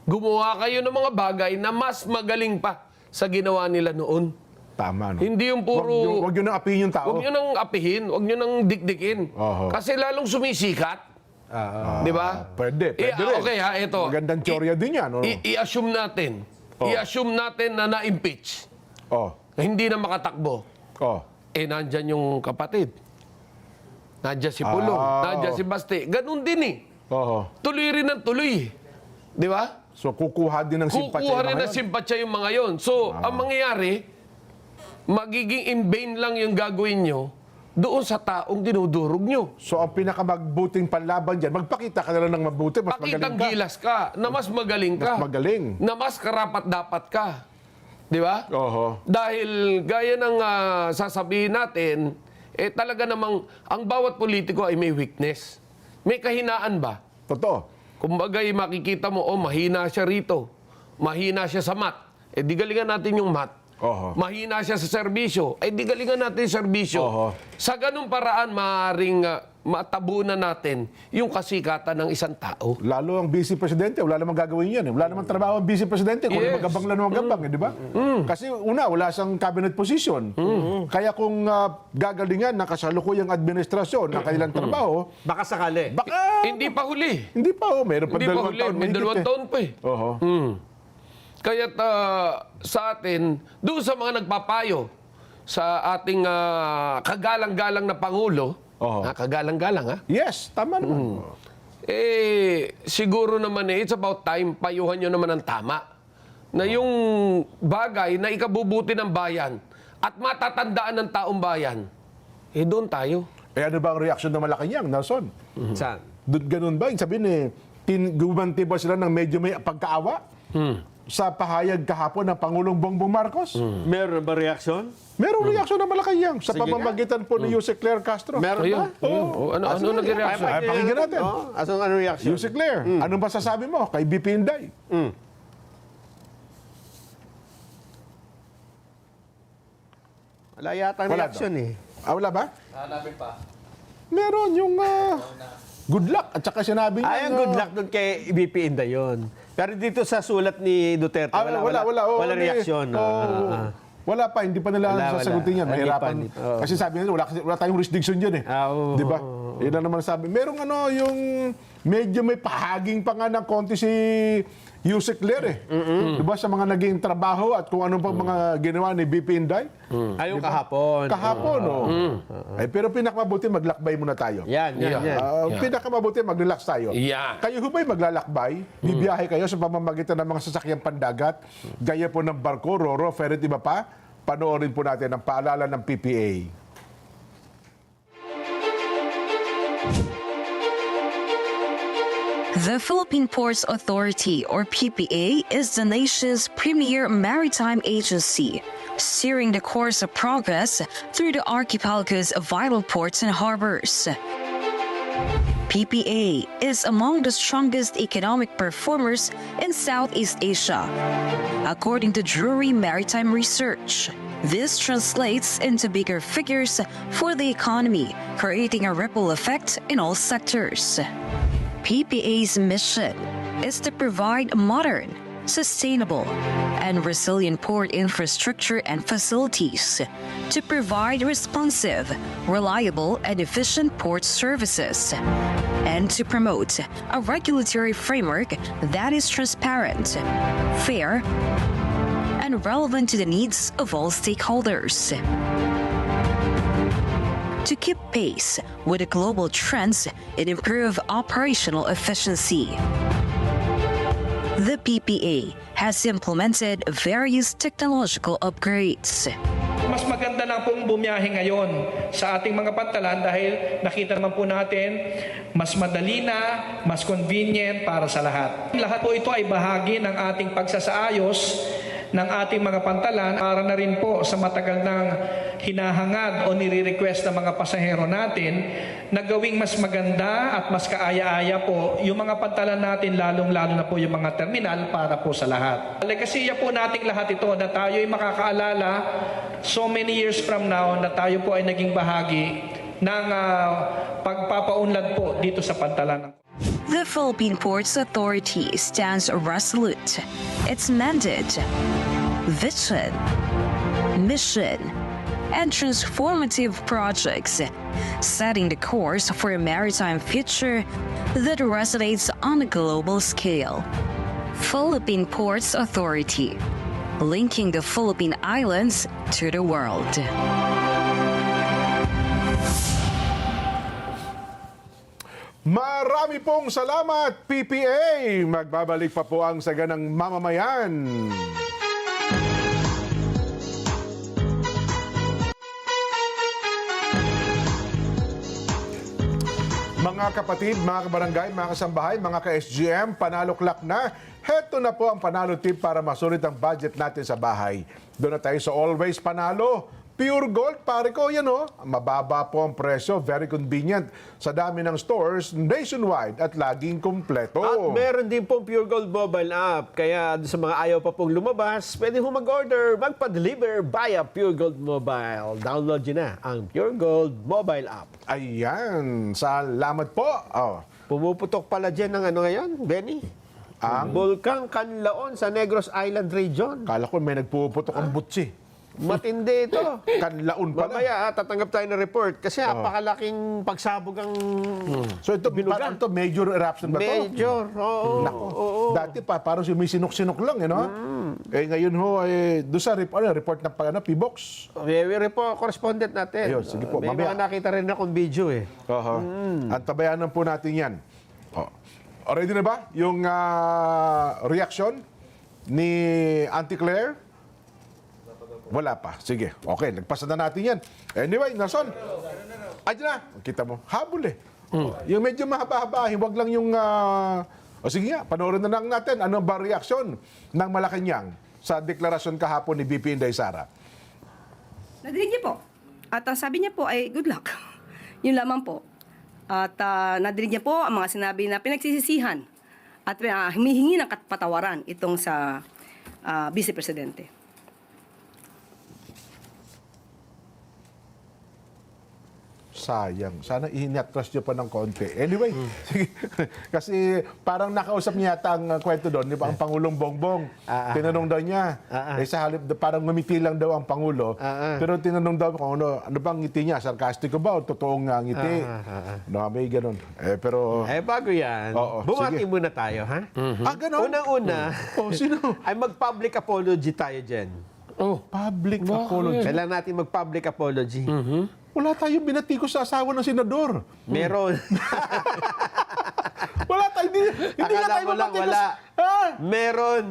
Gumawa kayo ng mga bagay na mas magaling pa sa ginawa nila noon. Tama, no? Hindi yung puro... Huwag yun ang apihin yung tao. Huwag nyo nang apihin, huwag nyo nang dikdikin. Oho. Kasi lalong sumisikat. Di ba? Pwede rin. Okay ha, ito. Magandang teorya din yan. I-assume natin. I-assume natin na na-impeach. Oh. Na hindi na makatakbo. Oh. Nandyan yung kapatid. Nandyan si Pulong. Nandyan si Baste. Ganun din eh. Oh. Tuloy rin ang tuloy. Di ba? So kukuha din ng simpatsya. Kukuha rin ng simpatsya yung mga yon. So, ang mangyayari, magiging in vain lang yung gagawin nyo doon sa taong dinudurog nyo. So ang pinakamagbuting panlaban dyan, magpakita ka na lang ng mabuti, mas Pakitang magaling ka. gilas ka, na mas magaling ka. Mas magaling. Na mas karapat-dapat ka. Di ba? Oho. Dahil gaya ng sasabihin natin, talaga namang ang bawat politiko ay may weakness. May kahinaan ba? Totoo. Kumbaga, makikita mo, mahina siya rito. Mahina siya sa math. Di galingan natin yung math. Oho. Mahina siya sa serbisyo. Di galingan natin yung serbisyo. Oho. Sa ganung paraan, maaaring matabunan natin yung kasikatan ng isang tao. Lalo ang vice presidente, wala namang gagawin yan. Wala namang trabaho ang vice presidente kung Yes. magabang lang ng magabang, di ba? Kasi una, wala siyang cabinet position. Kaya kung gagalingan ng kasalukuyang administrasyon ng kanilang trabaho, Baka sakali. baka Hindi pa huli. hindi pa, meron pa Hindi pa dalawang huli. taon May mahigit dalawang eh. taon pa eh. Oho. Kaya sa atin, doon sa mga nagpapayo sa ating kagalang-galang na Pangulo, Oo. kagalang-galang ha, Yes, tama naman. siguro naman it's about time, payuhan nyo naman ang tama. Na yung bagay na ikabubuti ng bayan at matatandaan ng taong bayan, doon tayo. Ano ba ang reaksyon ng Malacanang, Nelson? Saan? Ganun ba? Yung sabihin gumanti ba sila ng medyo may pagkaawa? Sa pahayag kahapon ng Pangulong Bongbong Marcos? Meron ba reaksyon? Merong reaksyon ng Malacanang sa Sige pamamagitan po ni Yuse Claire Castro. Meron ba? Ayun. Ano nag-reaction? Ay, pakinggan natin. Ano reaksyon? Yuse Claire, anong masasabi mo kay BP Inday? Wala yata Wala reaksyon eh. Wala ba? Hanapin pa. Meron yung good luck at saka sinabi niya. Ay, ang good luck doon kay BP Inday yun. Pero dito sa sulat ni Duterte, wala reaksyon. Wala pa, hindi pa nila Wala. sasagutin yan. Hindi Mahirapan. pa. Oo. Kasi sabi nila, wala tayong jurisdiction dyan eh. Oo. Di ba? Yun na naman sabi. Merong yung medyo may pahaging pa nga ng konti si Yuse Claire eh. Di ba? Sa mga naging trabaho at kung anong pa mga ginawa ni BP Inday. Ayun kahapon. Kahapon, Ay, pero pinakamabuti, maglakbay muna tayo. Yan. Pinakamabuti, mag-relax tayo. Yeah. Kayo ho ba'y maglalakbay? Bibiyahe kayo sa pamamagitan ng mga sasakyang pandagat, gaya po ng barko, roro, ferry, iba pa? Panoorin po natin ang paalala ng PPA. The Philippine Ports Authority, or PPA, is the nation's premier maritime agency, steering the course of progress through the archipelago's vital ports and harbors. PPA is among the strongest economic performers in Southeast Asia, according to Drury Maritime Research. This translates into bigger figures for the economy, creating a ripple effect in all sectors. PPA's mission is to provide modern, sustainable, and resilient port infrastructure and facilities to provide responsive, reliable, and efficient port services, and to promote a regulatory framework that is transparent, fair, and relevant to the needs of all stakeholders. To keep pace with the global trends and improve operational efficiency, the PPA has implemented various technological upgrades. Mas maganda lang pong bumiyahe ngayon sa ating mga pantalan dahil nakita naman po natin mas madali na, mas convenient para sa lahat. Lahat po ito ay bahagi ng ating pagsasaayos ng ating mga pantalan para na rin po sa matagal ng hinahangad o nire-request ng mga pasahero natin na gawing mas maganda at mas kaaya-aya po yung mga pantalan natin, lalong-lalo na po yung mga terminal para po sa lahat. Legasiya po nating lahat ito na tayo ay makakaalala so many years from now na tayo po ay naging bahagi ng pagpapaunlad po dito sa pantalan. The Philippine Ports Authority stands resolute. Its mandate, vision, mission, and transformative projects, setting the course for a maritime future that resonates on a global scale. Philippine Ports Authority, linking the Philippine Islands to the world. Marami pong salamat, PPA! Magbabalik pa po ang Saganang Mamamayan. Mga kapatid, mga kabarangay, mga kasambahay, mga ka-SGM, panalo-klak na. Heto na po ang panalo tip para masulit ang budget natin sa bahay. Doon na tayo sa Always Panalo. Pure Gold, pare ko, yan o. Mababa po ang presyo, very convenient sa dami ng stores nationwide at laging kumpleto. At meron din pong Pure Gold mobile app. Kaya sa mga ayaw pa pong lumabas, pwede ho mag-order, magpa-deliver via Pure Gold Mobile. Download nyo na ang Pure Gold mobile app. Ayan, salamat po. Oh. Pumuputok pala dyan ng ano ngayon, Benny? Ang Bulkang Kanlaon sa Negros Island Region. Kala ko may nagpuputok ang butsi. Matindi ito. Kanlaon pala. Mamaya, tatanggap tayo ng report kasi napakalaking pagsabog ang So ito, binugan. ito major eruption ba ito? Major, oo. Nako. Oo. Dati pa, parang sumisinok-sinok lang, eh, no? Eh, ngayon ho, doon sa report ng PBOX. We report, correspondent natin. Ayun, sige po, May mamaya. mga nakita rin akong video eh. Antabayanan po natin yan. Oh. Ready na ba yung reaction ni Auntie Claire? Wala pa. Sige. Okay, nagpasa na natin yan. Anyway, Nason. Ay, na. Kita mo. Habol eh. Yung medyo mahaba-haba, huwag lang yung... O sige nga, panoorin na lang natin. Ano ba reaksyon ng Malacanang sa deklarasyon kahapon ni BP Inday Sara? Nadinig niyo po. At ang sabi niya po ay good luck. Yun lamang po. At nadinig niya po ang mga sinabi na pinagsisisihan at humihingi ng patawaran itong sa Vice Presidente. Sayang. Sana ihinatras nyo pa ng konti. Anyway, sige. Kasi parang nakausap niya yata ang kwento doon. Di ba ang Pangulong Bongbong? Tinanong daw niya. Sa halip, parang ngumiti lang daw ang Pangulo. Pero tinanong daw kung ano bang ngiti niya? Sarkastiko ba o totoong ngiti? No, may ganun. Pero... bago yan, Oo, bumati sige. muna tayo, ha? Ganun? Unang-una, Sino? ay mag-public apology tayo dyan. Public apology. Kailangan natin mag-public apology. Wala tayong binatikos sa asawa ng senador. Meron. Wala tayo. Hindi nga Akala tayo mo lang mapatikos. wala. Ha? Meron.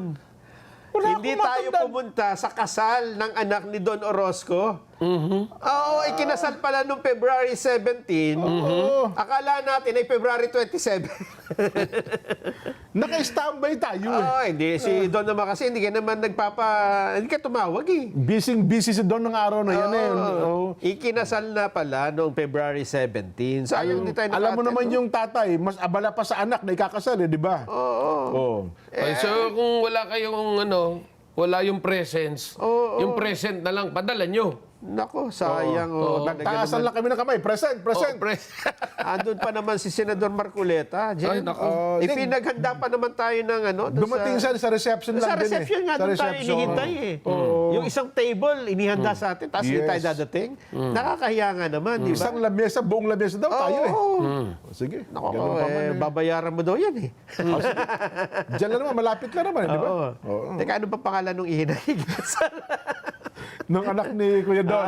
Wala Hindi akong tayo matandaan. pumunta sa kasal ng anak ni Don Orozco. Oo, ikinasal pala noong February 17. Akala natin ay February 27. Naka-standby tayo eh. Oo, hindi. Si Don naman kasi hindi ka naman hindi ka tumawag eh. Busy si Don ng araw na yan eh. Oo. Ikinasal na pala noong February 17. Sayang hindi tayo Alam mo naka-attend, naman no? yung tatay, mas abala pa sa anak na ikakasal eh, di ba? Oo. So kung wala kayong wala yung presence, yung present na lang, padala nyo. Nako, sayang. Nagtaasan lang kami ng kamay. Present, present. Andun pa naman si Senador Marcoleta. Ay, nako. Ipinaghanda pa naman tayo ng Dumating sa reception sa lang din reception nga, doon tayo inihintay Yung isang table, inihanda sa atin, tapos hindi tayo dadating. Nakakahiya nga naman, di ba? Isang lamesa, buong lamesa daw tayo eh. Sige, Nako, ganun pa man eh. babayaran mo daw yan Oh, sige. Diyan lang naman, malapit lang naman, di ba? Oo. Teka, ano pa pangalan nung ihinahig? Nung anak ni Kuya Don.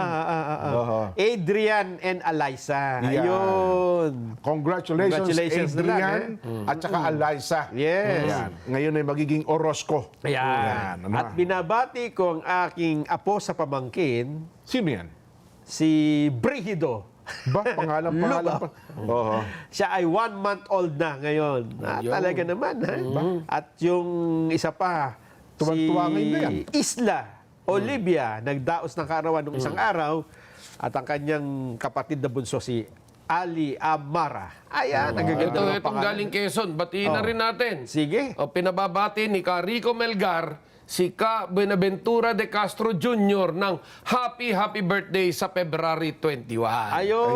Adrian and Eliza. Yan. Ayun. Congratulations na lang, Adrian at saka Eliza. Yes. Yan. Ngayon ay magiging Orozco. Ayan. Ano? At binabati ko ang aking apo sa pamangkin, Sino yan? si Brigido. Ba, pangalan pa. Oo. Siya ay 1 month old na ngayon. Talaga naman. Ha? At yung isa pa, Tuwang-tuwa ngayon na yan. Isla Olivia, nagdaos ng kaarawan ng isang araw. At ang kanyang kapatid na bunso si Ali Amara. Ayan, nagaganda ng Itong pangalan. galing Quezon, batiin na rin natin. Sige. O, pinababati ni Rico Melgar, si Ka Buenaventura de Castro Jr. ng happy birthday sa February 21. Ayun.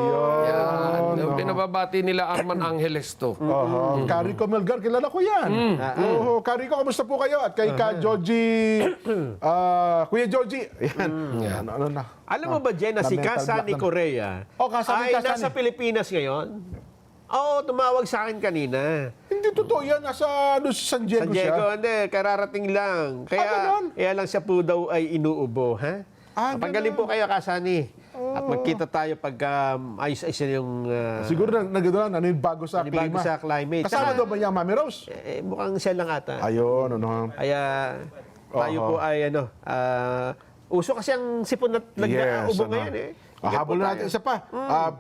Yan. Yung pinababati nila Arman Angeles to. Carico Melgar, kilala ko yan. Oo, Carico, kamusta po kayo? At kay Ka Joji, Kuya Joji. Yan. Ano na? Alam mo ba, Jen, na si Kasani Correa Kasani, ay Kasani. nasa Pilipinas ngayon? Oo, tumawag sa akin kanina. Hindi totoo yan. Nasa San Diego, San Diego, siya. hindi, kararating lang. ganon? Kaya lang siya po daw ay inuubo, ha? Pagaling po kayo, Kasani. At magkita tayo pag ayos-ayos na yung... Siguro bago sa Nanibago klima. sa climate. Kasama Tsaka- daw ba niya, Mami Rose? mukhang siya lang ata. Ayun, ano. Kaya tayo po ay uso kasi ang sipon at ubo ngayon eh. Habol natin isa pa.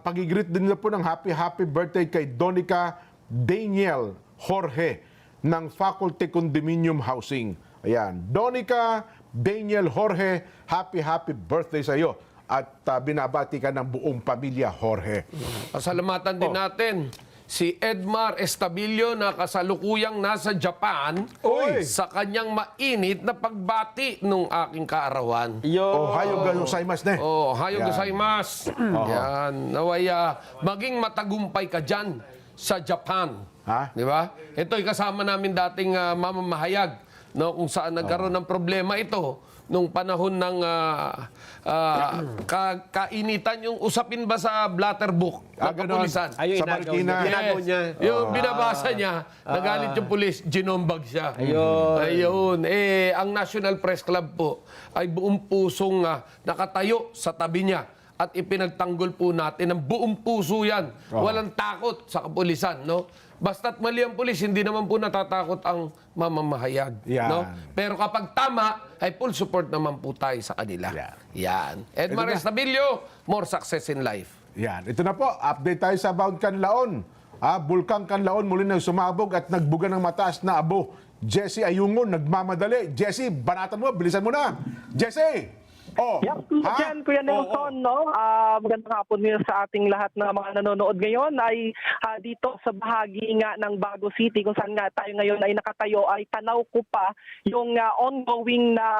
Pag-greet din nila po ng happy birthday kay Donica Daniel Jorge ng Faculty Condominium Housing. Ayan. Donica Daniel Jorge, happy birthday sa iyo. At binabati ka ng buong pamilya Jorge. Pasalamatan din natin si Edmar Estabillo na kasalukuyang nasa Japan sa kanyang mainit na pagbati nung aking kaarawan. Ohayou gozaimasu ne. Ohayou gozaimasu. Yan. Naway maging matagumpay ka dyan sa Japan. Ha? Di ba? Ito'y kasama namin dating mamamahayag, no, kung saan nagkaroon ng problema ito nung panahon ng kainitan, yung usapin ba sa Blatterbook ng kapulisan. Ayun, Sa Marikina. Ginagawa niya. Yung binabasa niya, nagalit yung pulis, ginombag siya. Ayun. Ang National Press Club po ay buong pusong nakatayo sa tabi niya. At ipinagtanggol po natin ng buong puso yan. Walang takot sa kapulisan, no? Basta't mali ang pulis, hindi naman po natatakot ang mamamahayag. Yan. No? Pero kapag tama, ay full support naman po tayo sa kanila. Yan. Edmar Estabillo, more success in life. Yan. Ito na po, update tayo sa Mount Canlaon. Bulkang Canlaon muli na sumabog at nagbuga ng mataas na abo. Jesse Ayungon, nagmamadali. Jesse, banatan mo, bilisan mo na. Jesse! Diyan, Kuya Nelson, no? Magandang hapon niyo sa ating lahat na mga nanonood ngayon ay dito sa bahagi nga ng Bago City kung saan nga tayo ngayon ay nakatayo ay tanaw ko pa yung ongoing na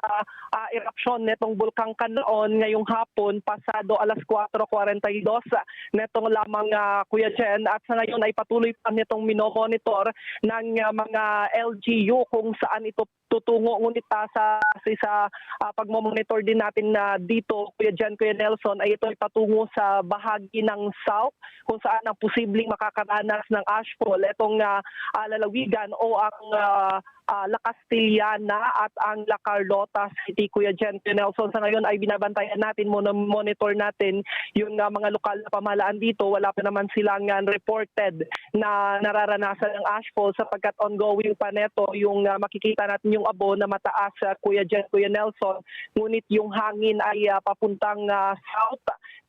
eruption netong Bulkang Canlaon ngayong hapon pasado alas 4:42 netong lamang Kuya Jen, at sa ngayon ay patuloy pa nitong minomonitor ng mga LGU kung saan ito tutungo, ngunit sa pagmomonitor din natin na dito, Kuya Jen, Kuya Nelson, ay ito ay patungo sa bahagi ng south kung saan ang posibleng makakaranas ng ashfall. Itong lalawigan o ang La Castillana at ang La Carlota City, Kuya Jen, Kuya Nelson. Sa ngayon ay binabantayan natin, monitor natin yung mga lokal na pamahalaan dito. Wala pa naman silang reported na nararanasan ng ashfall sapagkat ongoing pa neto yung makikita natin yung abo na mataas, Kuya Jen, Kuya Nelson. Ngunit yung hangin ay papuntang south.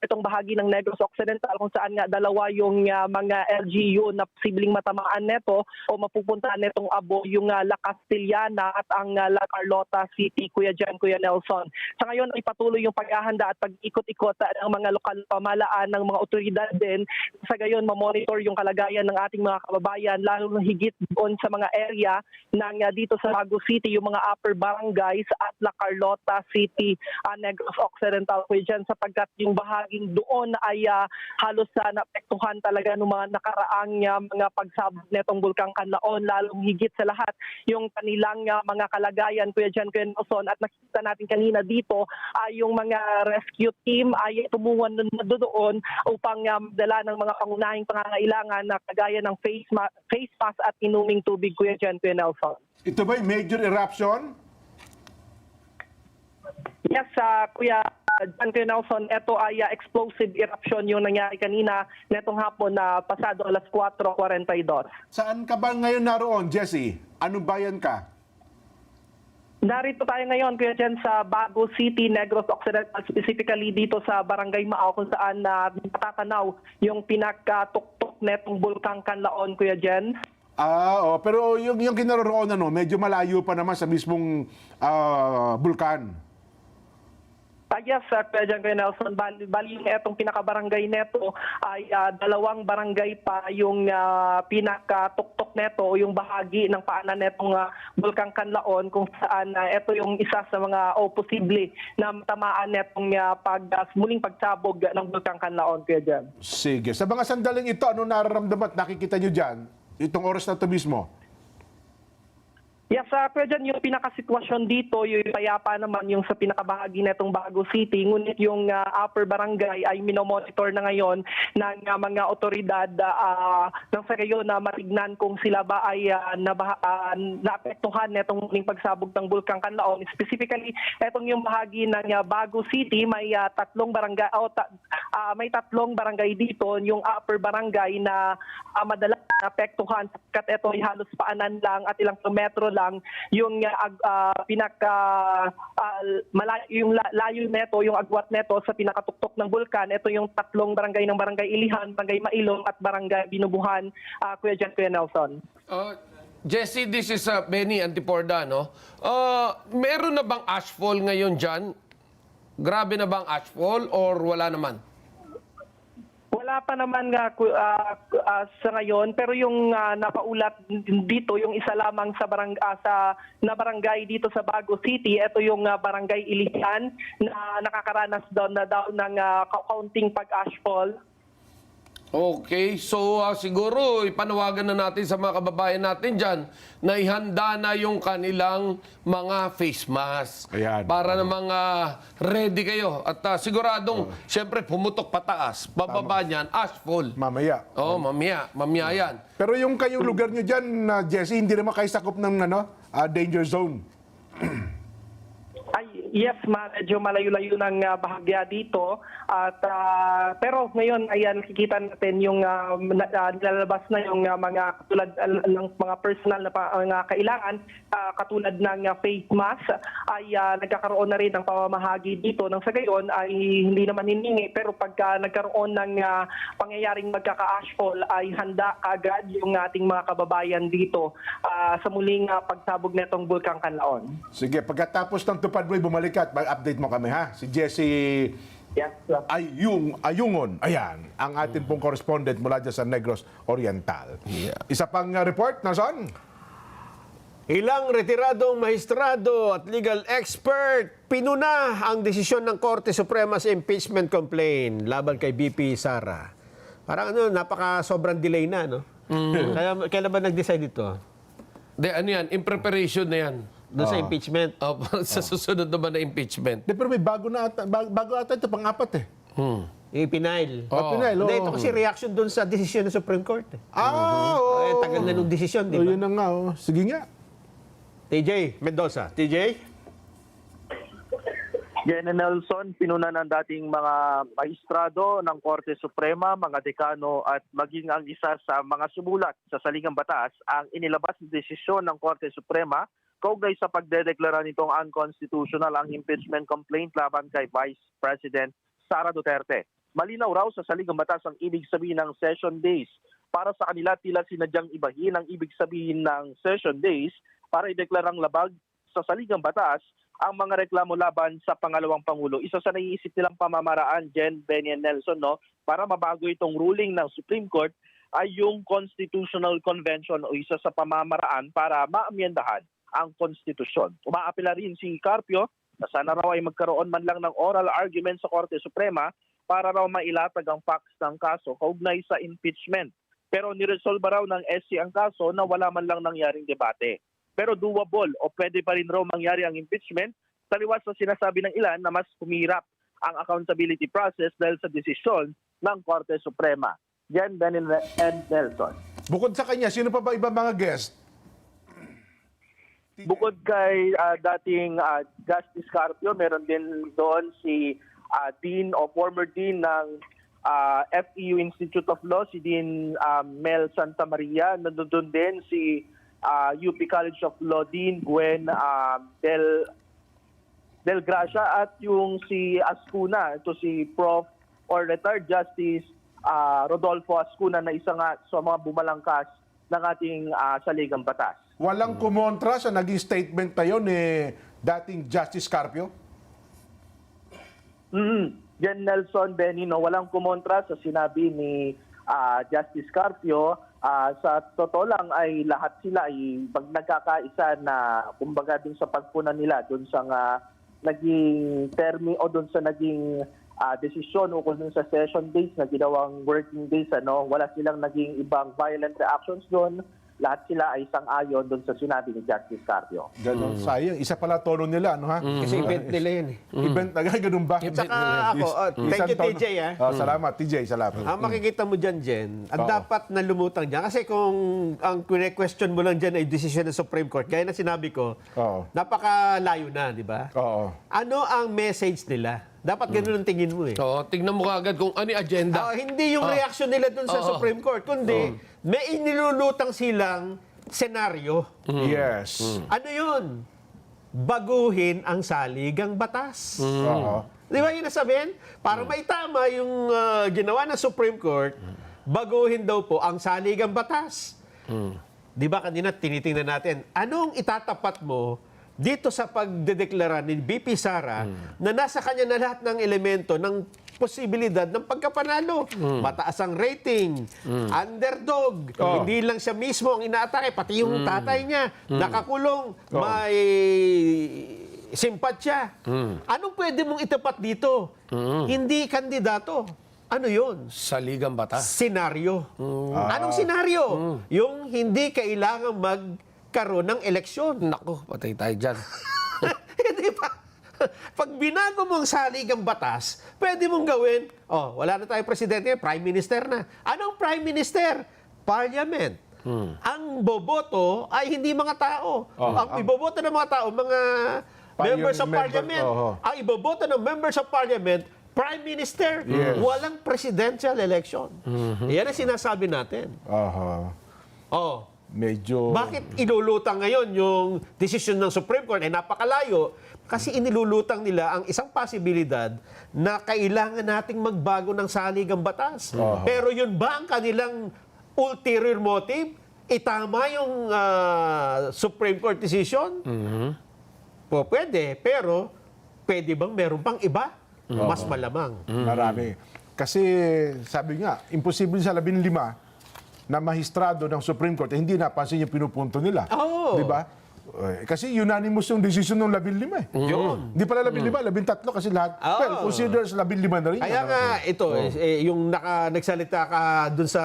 itong bahagi ng Negros Occidental kung saan nga dalawa yung mga LGU na posibleng matamaan neto o mapupuntahan netong abo yung La Castellana at ang La Carlota City, Kuya Jan, Kuya Nelson. Sa ngayon ay patuloy yung paghahanda at pag-ikot-ikot ng mga lokal pamalaan ng mga otoridad din. Sa gayon, mamonitor yung kalagayan ng ating mga kababayan, lalo na higit doon sa mga area ng dito sa Bago City, yung mga upper barangays at La Carlota City, Negros Occidental, Kuya Jan, sapagkat yung bahaging doon ay halos naapektuhan talaga ng mga nakaraang mga pagsabog netong Bulkang Kanlaon, lalong higit sa lahat yung kanilang mga kalagayan, Kuya Jan, Kuya Nelson. At nakita natin kanina dito ay yung mga rescue team ay tumungan doon upang dala ng mga pangunahing pangangailangan na kagaya ng face mask at inuming tubig, Kuya Jan, Kuya Nelson. Ito ba yung major eruption? Yes, Kuya Jan, Kuya Nelson, ito ay explosive eruption yung nangyari kanina netong hapon na pasado alas 4:42. Saan ka ba ngayon naroon, Jesse? Ano bayan ka? Narito tayo ngayon, Kuya Jan, sa Bago City, Negros Occidental, specifically dito sa Barangay Maaw kung saan natatanaw yung pinakatuktok netong Bulkang Kanlaon, Kuya Jan. Pero yung kinaroroonan, medyo malayo pa naman sa mismong bulkan. Yes, Kuya Jan, Kuya Nelson, bali yung etong pinakabarangay neto ay dalawang barangay pa yung pinakatuktok neto o yung bahagi ng paanan netong Bulkang Kanlaon kung saan ito yung isa sa mga posible na matamaan netong muling pagsabog ng Bulkang Kanlaon, Kuya Jan. Sige. Sa mga sandaling ito, ano nararamdaman at nakikita nyo dyan? Itong oras na ito mismo? Yes, Kuya Jan, yung pinakasitwasyon dito, yung payapa naman yung sa pinakabahagi netong Bago City. Ngunit yung upper barangay ay minomonitor na ngayon ng mga otoridad nang sa gayon na matignan kung sila ba ay naapektuhan netong muling pagsabog ng Bulkang Kanlaon. Specifically, etong yung bahagi ng Bago City, may tatlong barangay dito, yung upper barangay na madalas naapektuhan sapagkat ito ay halos paanan lang at ilang kilometro lang yung yung layo neto, yung agwat neto sa pinakatuktok ng bulkan. Ito yung tatlong barangay ng Barangay Ilihan, Barangay Mailong at Barangay Binubuhan, Kuya Jan, Kuya Nelson. Jesse, this is Benny Antiporda, no? Meron na bang ashfall ngayon dyan? Grabe na bang ashfall or wala naman? Wala pa naman sa ngayon, pero yung napaulat dito, yung isa lamang sa barangay dito sa Bago City, ito yung Barangay Ilihan na nakakaranas daw ng kaunting pag-ashfall. Okay, so siguro ipanawagan na natin sa mga kababayan natin dyan na ihanda na yung kanilang mga face mask. Ayan. Para namang ready kayo. At siguradong, siyempre, pumutok pataas. Bababa niyan, ashfall. Mamaya. Oo, mamaya yan. Pero yung kayong lugar nyo dyan, Jesse, hindi naman kayo sakop ng danger zone. Yes, medyo malayo-layo ng bahagya dito. At pero ngayon ayan nakikita natin yung nilalabas na yung mga katulad ng mga personal na kailangan katulad ng face mask ay nagkakaroon na rin ng pamamahagi dito. Nang sa gayon ay hindi naman hiningi, pero pagka nagkaroon ng pangyayaring magkaka-ashfall ay handa agad yung ating mga kababayan dito sa muling pagsabog netong Bulkang Kanlaon. Sige, pagkatapos ng tupad mo, bumalik ka at mag-update mo kami, ha? Si Jesse Ayungon. Ayan, ang ating pong correspondent mula dyan sa Negros Oriental. Yeah. Isa pang report, Nason? Ilang retiradong mahistrado at legal expert pinuna ang desisyon ng Korte Suprema sa impeachment complaint laban kay BP Sara. Parang sobrang delay na, no? Kailan ba nag-decide ito? Ano yan? In preparation na yan. Doon sa impeachment? Sa susunod naman na impeachment. Pero may bago ata ito, pang-apat eh. Ipinail. Pinail, Hindi, ito kasi reaction doon sa desisyon ng Supreme Court. Oo. Tagal na nung desisyon, di ba? Yun na nga, Sige nga. TJ Mendoza. TJ? General Nelson, pinuna ng dating mga maestrado ng Korte Suprema, mga dekano at maging ang isa sa mga sumulat sa saligang batas ang inilabas na desisyon ng Korte Suprema kaugnay sa pagdedeklara nitong unconstitutional ang impeachment complaint laban kay Vice President Sara Duterte. Malinaw raw sa saligang batas ang ibig sabihin ng session days. Para sa kanila, tila sinadyang ibahin ang ibig sabihin ng session days para ideklarang labag sa saligang batas ang mga reklamo laban sa pangalawang Pangulo. Isa sa naiisip nilang pamamaraan, Jen, Benny and Nelson, no, para mabago itong ruling ng Supreme Court ay yung Constitutional Convention o isa sa pamamaraan para maamyendahan ang konstitusyon. Umaapela rin si Carpio na sana raw ay magkaroon man lang ng oral argument sa Korte Suprema para raw mailatag ang facts ng kaso kaugnay sa impeachment. Pero niresolve raw ng SC ang kaso na wala man lang nangyaring debate. Pero doable o pwede pa rin raw mangyari ang impeachment taliwas sa sinasabi ng ilan na mas humirap ang accountability process dahil sa desisyon ng Korte Suprema. Jen, Benin and Nelson. Bukod sa kanya, sino pa ba ibang mga guest? Bukod kay dating Justice Carpio, meron din doon si Dean o former Dean ng FEU Institute of Law, si Dean Mel Santa Maria. Nandun din si UP College of Law Dean Gwen Del Gracia at yung si Ascuna, ito si Prof. or retired Justice Rodolfo Ascuna na isa nga sa mga bumalangkas ng ating saligang batas. Walang kumontra sa naging statement na yun ni dating Justice Carpio? Jen Nelson Benino, walang kumontra sa sinabi ni Justice Carpio. Sa totoo lang ay lahat sila ay pag nagkakaisa na kumbaga dun sa pagpunan nila dun sa naging termi o dun sa naging desisyon ukol dun sa session days na ginawang working days, wala silang naging ibang violent reactions doon. Lahat sila ay sang-ayon doon sa sinabi ni Justice Carpio. Ganun. Sayang. Isa pala tono nila, no ha? Kasi event nila yun eh. Event na ganun ba? Saka ako, thank you TJ salamat TJ, salamat. Ang makikita mo dyan, Jen, ang dapat na lumutang dyan. Kasi kung ang question mo lang dyan ay decision ng Supreme Court, kaya na sinabi ko, napakalayo na, di ba? Ano ang message nila? Dapat ganun ang tingin mo eh. Oo, tignan mo kaagad kung ano yung agenda. Hindi yung reaction nila dun sa Supreme Court, kundi may inilulutang silang senaryo. Yes. Ano yun? Baguhin ang saligang batas. Di ba yun nasabihin? Para maitama yung ginawa ng Supreme Court, baguhin daw po ang saligang batas. Di ba kanina tinitingnan natin, anong itatapat mo dito sa pagdedeklara ni BP Sara na nasa kanya na lahat ng elemento ng posibilidad ng pagkapanalo. Mataas ang rating, underdog, hindi lang siya mismo ang inaatake, pati yung tatay niya, nakakulong, may simpatsya. Anong pwede mong itapat dito? Hindi kandidato. Ano yun? Saligang batas. Senaryo. Anong senaryo? Yung hindi kailangan magkaroon ng eleksyon. Naku, patay tayo dyan. Hindi ba? Pag binago mo ang saligang batas, pwede mong gawin, wala na tayo presidente, prime minister na. Anong prime minister? Parliament. Ang boboto ay hindi mga tao. Ang iboboto ng mga tao, mga members of parliament. Ang iboboto ng members of parliament, prime minister. Walang presidential election. Yan ang sinasabi natin. Medyo... Bakit ilulutang ngayon yung desisyon ng Supreme Court ay napakalayo? Kasi inilulutang nila ang isang posibilidad na kailangan nating magbago ng saligang batas. Pero yun ba ang kanilang ulterior motive? Itama yung Supreme Court decision? Pwede. Pero pwede bang meron pang iba? Mas malamang. Marami. Kasi sabi nga, imposible sa 15 na mahistrado ng Supreme Court, hindi napansin yung pinupunto nila. Di ba? Kasi unanimous yung decision ng 15 Hindi pala 15, 13 kasi lahat, considers 15 na rin. Kaya nga, ito, yung nagsalita ka dun sa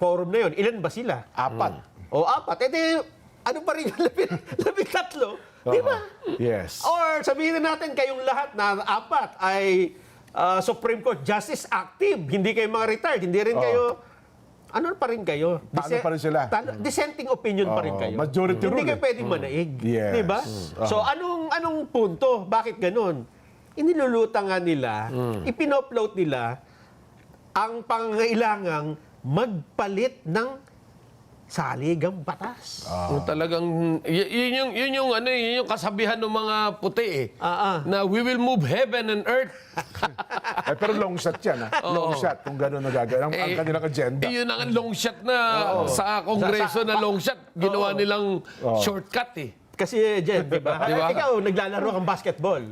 forum na yun, ilan ba sila? 4. Apat. Ano pa rin yung 13? Di ba? Yes. Or sabihin na natin kayong lahat na 4 ay Supreme Court Justice active. Hindi kayo mga retired. Hindi rin kayo... Ano pa rin kayo? Paano pa rin sila? Dissenting opinion pa rin kayo. Majority rule. Hindi kayo pwedeng manaig. Yes. Di ba? So anong punto? Bakit ganun? Inilulutang nga nila, ipinopload nila ang pangailangang magpalit ng saligang batas. Yung talagang, yun yung kasabihan ng mga puti eh. Na we will move heaven and earth. Pero long shot yan. Long shot kung gano'n nagagawin. Ang kanilang agenda. Yun ang long shot na sa Kongreso na long shot. Ginawa nilang shortcut eh. Kasi, Jen, di ba? Diba? Ikaw, naglalaro kang basketball.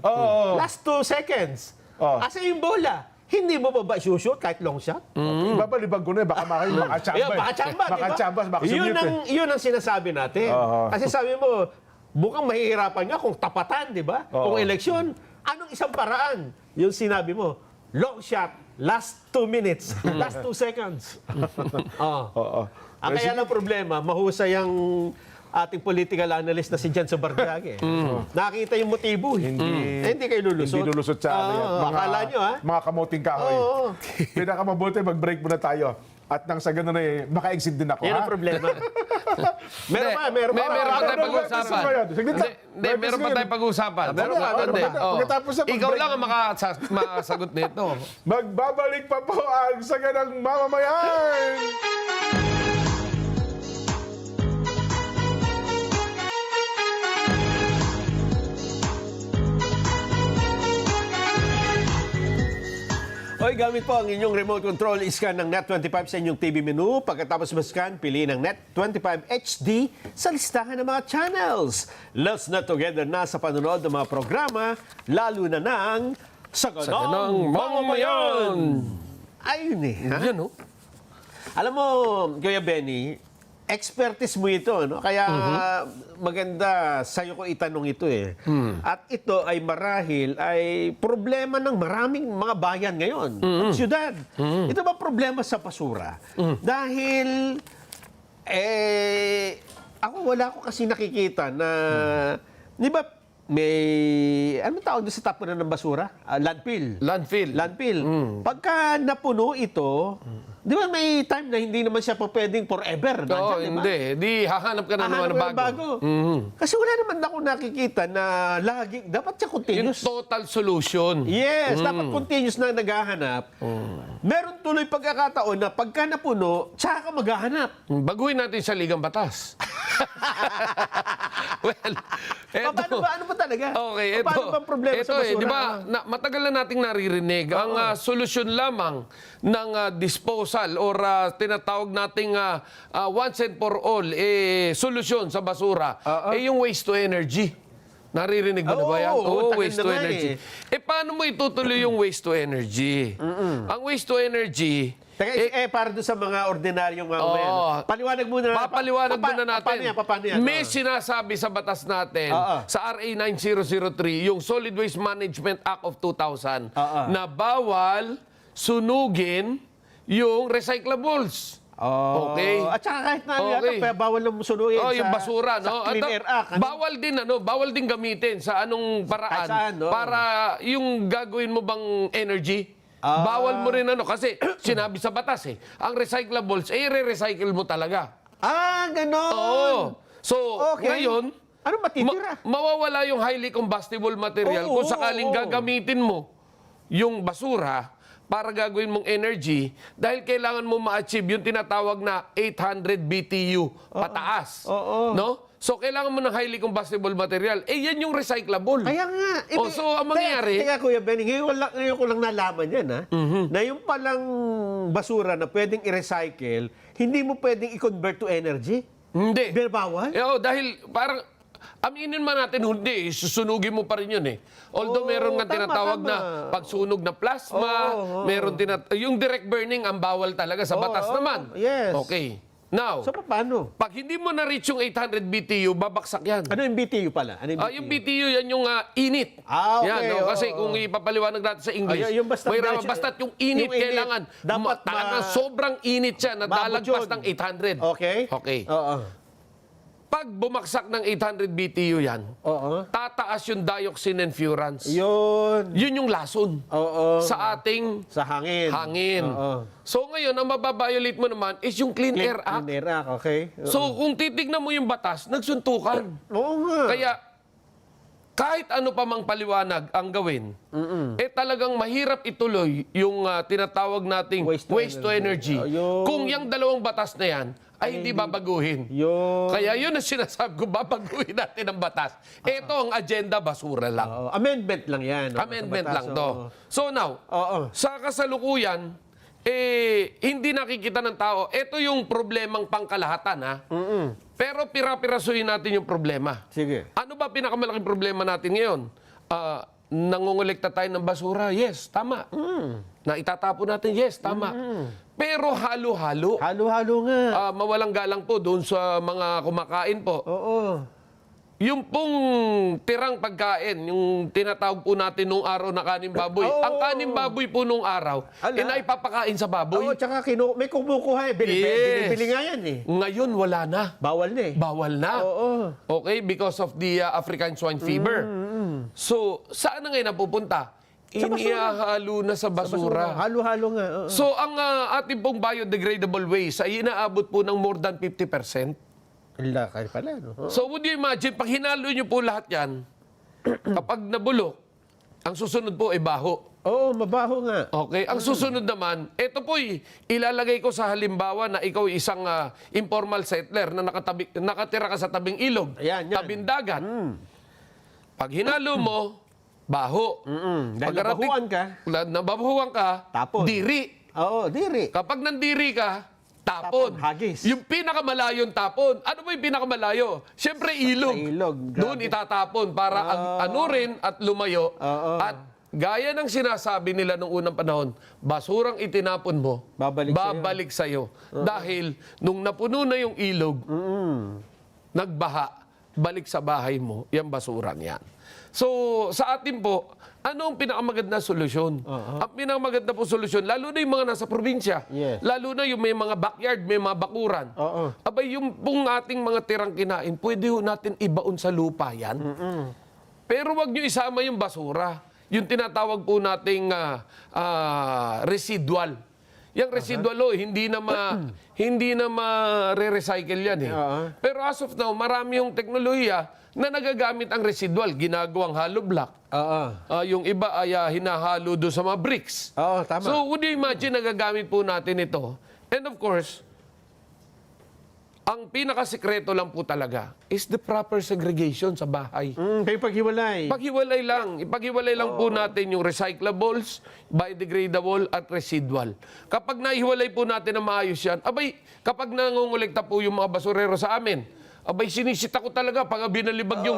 Last 2 seconds. Asa yung bola? Hindi mo ba shoot kahit long shot? Ibabalibag ko na baka makachamba. Makachamba, di ba? Makachamba, Yun ang sinasabi natin. Kasi sabi mo, mukhang mahihirapan nga kung tapatan, di ba? Kung eleksyon, anong isang paraan? Yung sinabi mo, long shot, last 2 minutes, last 2 seconds. Ang kaya lang problema, mahusay ang ating political analyst na si Jan Sobardiague. Nakita yung motibo. Hindi kayo lulusot. Hindi lulusot sa ano yan. Akala nyo, ha? Mga kamuting kahoy. Pinakamabuti, mag-break muna tayo. At nang sa ganun eh, maka-exit din ako. Yan ang problema. meron pa tayong pag-uusapan. Meron pa tayong pag-uusapan. Pagkatapos sa Ikaw lang ang makasagot nito. Magbabalik pa po ang Saganang Mamamayan! Hoy, gamit po ang inyong remote control, iscan ng Net25 sa inyong TV menu. Pagkatapos ma-scan, piliin ang Net25 HD sa listahan ng mga channels. Let's na together na sa panonood ng mga programa, lalo na ng Saganang Mamamayan! Ayun eh. Ha? Yan, no? Alam mo, Kuya Benny, expertise mo ito, no? Kaya maganda sa'yo ko itanong ito eh. At ito ay marahil ay problema ng maraming mga bayan ngayon. At syudad. Ito ba problema sa basura? Dahil, ako wala ko kasi nakikita na, di ba, may, anong tawag doon sa tapunan ng basura? Landfill. Landfill. Pagka napuno ito, di ba may time na hindi naman siya pa pwedeng forever? Oo, hindi. Di hahanap ka na naman ng bago. Kasi wala naman ako nakikita na lagi, dapat siya Yung continuous. total solution. Yes, dapat continuous na naghahanap. Meron tuloy pagkakataon na pagka napuno, tsaka ka maghahanap. Baguhin natin sa Ligang Batas. Well, eto. Ano ba talaga? Okay, ito. Paano ba problema sa basura? Di ba, matagal na nating naririnig. Ang solusyon lamang ng disposal or tinatawag nating once and for all solusyon sa basura yung waste to energy. Naririnig mo na ba yan? Waste to energy. Paano mo itutuloy yung waste to energy? Ang waste to energy, para doon sa mga ordinaryong mga paliwanag muna natin. Papaliwanag muna natin. Paano yan? May sinasabi sa batas natin, sa RA 9003, yung Solid Waste Management Act of 2000, na bawal sunugin yung recyclables. Okay. At saka kahit na yata, bawal na sunugin yung basura, no? sa Clean Air Act. Bawal din gamitin sa anong paraan para yung gagawin mo bang energy. Bawal mo rin kasi sinabi sa batas ang recyclables, i-recycle mo talaga. Ganon. Oo. So, ngayon, ano matitira? mawawala yung highly combustible material kung sakaling gagamitin mo yung basura para gagawin mong energy dahil kailangan mo ma-achieve yung tinatawag na 800 BTU pataas. No? So, kailangan mo ng highly combustible material. Yan yung recyclable. Kaya nga. So, ang mangyayari... Teka, Kuya Benny, ngayon ko lang nalaman yan, na yung palang basura na pwedeng i-recycle, hindi mo pwedeng i-convert to energy? Hindi. Bawal? Dahil parang... Aminin man natin, hindi. Susunugin mo pa rin yun Although meron nga tinatawag na pagsunog na plasma, meron yung direct burning ang bawal talaga sa batas naman. Yes. Okay. Now, so paano? Pag hindi mo na-reach yung 800 BTU, babaksak yan. Ano yung BTU pala? Yung BTU, yan yung init. Okay. Yan, kasi kung ipapaliwanag natin sa English, basta't yung init kailangan. Dapat talagang sobrang init siya na dalagpas ng 800. Okay. Pag bumaksak ng 800 BTU yan, tataas yung dioxin and furans. Yun yung lason sa ating hangin. So ngayon, ang mababiolate mo naman is yung Clean Air Act. Clean Air Act, okay. So kung titignan mo yung batas, nagsuntukan. Oo nga. Kaya kahit ano pa mang paliwanag ang gawin, talagang mahirap ituloy yung tinatawag nating waste to energy. Kung yung dalawang batas na yan ay hindi babaguhin. Yun. Kaya yun ang sinasabi ko, babaguhin natin ang batas. Ito ang agenda, basura lang. Oo, amendment lang yan. no? Amendment Sa batas, lang to. oo. So now, Oo. sa kasalukuyan, hindi nakikita ng tao. Ito yung problemang pangkalahatan, ha? Pero pira-pirasuhin natin yung problema. Sige. Ano ba pinakamalaking problema natin ngayon? Nangungulekta tayo ng basura? Yes, tama. Na itatapon natin? Yes, tama. Pero halo-halo. Halo-halo nga. Mawalang galang po doon sa mga kumakain po. Oo. Yung pong tirang pagkain, yung tinatawag po natin nung araw na kanin baboy. Oo. Ang kanin baboy po nung araw, naipapakain sa baboy. Oo, tsaka may kumukuha eh. Binibili nga yan eh. Ngayon, wala na. Bawal na eh. Bawal na. Oo. Okay, because of the African swine fever. So, saan na ngayon napupunta? Inihahalo na sa basura. Halo-halo nga. Oo. So, ang ating pong biodegradable waste ay inaabot po ng more than 50%. Laki pala, no? So, would you imagine, pag hinalo nyo po lahat yan, kapag nabulok, ang susunod po ay baho. Oo, mabaho nga. Okay? Ang susunod naman, ito po ilalagay ko sa halimbawa na ikaw isang informal settler na nakatira ka sa tabing ilog, Ayan, yan. tabing dagat. Pag hinalo mo, baho. Dahil nabahuan ka. Nabahuan ka, Tapon. diri. Oo, diri. Kapag nandiri ka, tapon. Hagis. Yung pinakamalayong tapon. Ano ba yung pinakamalayo? Siyempre, ilog. Sa ilog, grabe. Doon itatapon para ano rin at lumayo. Oo. At gaya ng sinasabi nila nung unang panahon, basurang itinapon mo, Babalik sa'yo. Dahil nung napuno na yung ilog, nagbaha, balik sa bahay mo, yung basurang yan. So, sa atin po, ano ang pinakamagandang solusyon? Ang pinakamaganda po solusyon, lalo na yung mga nasa probinsya, Yes. lalo na yung may mga backyard, may mga bakuran. Abay, yung pong ating mga tirang kinain, pwede ho natin ibaon sa lupa yan. Pero wag nyo isama yung basura. Yung tinatawag po nating residual. Yung residual hindi na ma-recycle yan eh. Pero as of now, marami yung teknolohiya na nagagamit ang residual. Ginagawang hollow block. Yung iba ay hinahalo doon sa mga bricks. Oo, tama. So, would you imagine nagagamit po natin ito? And of course, ang pinakasikreto lang po talaga is the proper segregation sa bahay. Kayo paghiwalay. Paghiwalay lang. Ipaghiwalay lang po natin yung recyclables, biodegradable, at residual. Kapag nahiwalay po natin na maayos yan, abay, kapag nangungulekta po yung mga basurero sa amin, abay, sinisita ko talaga pag binalibag yung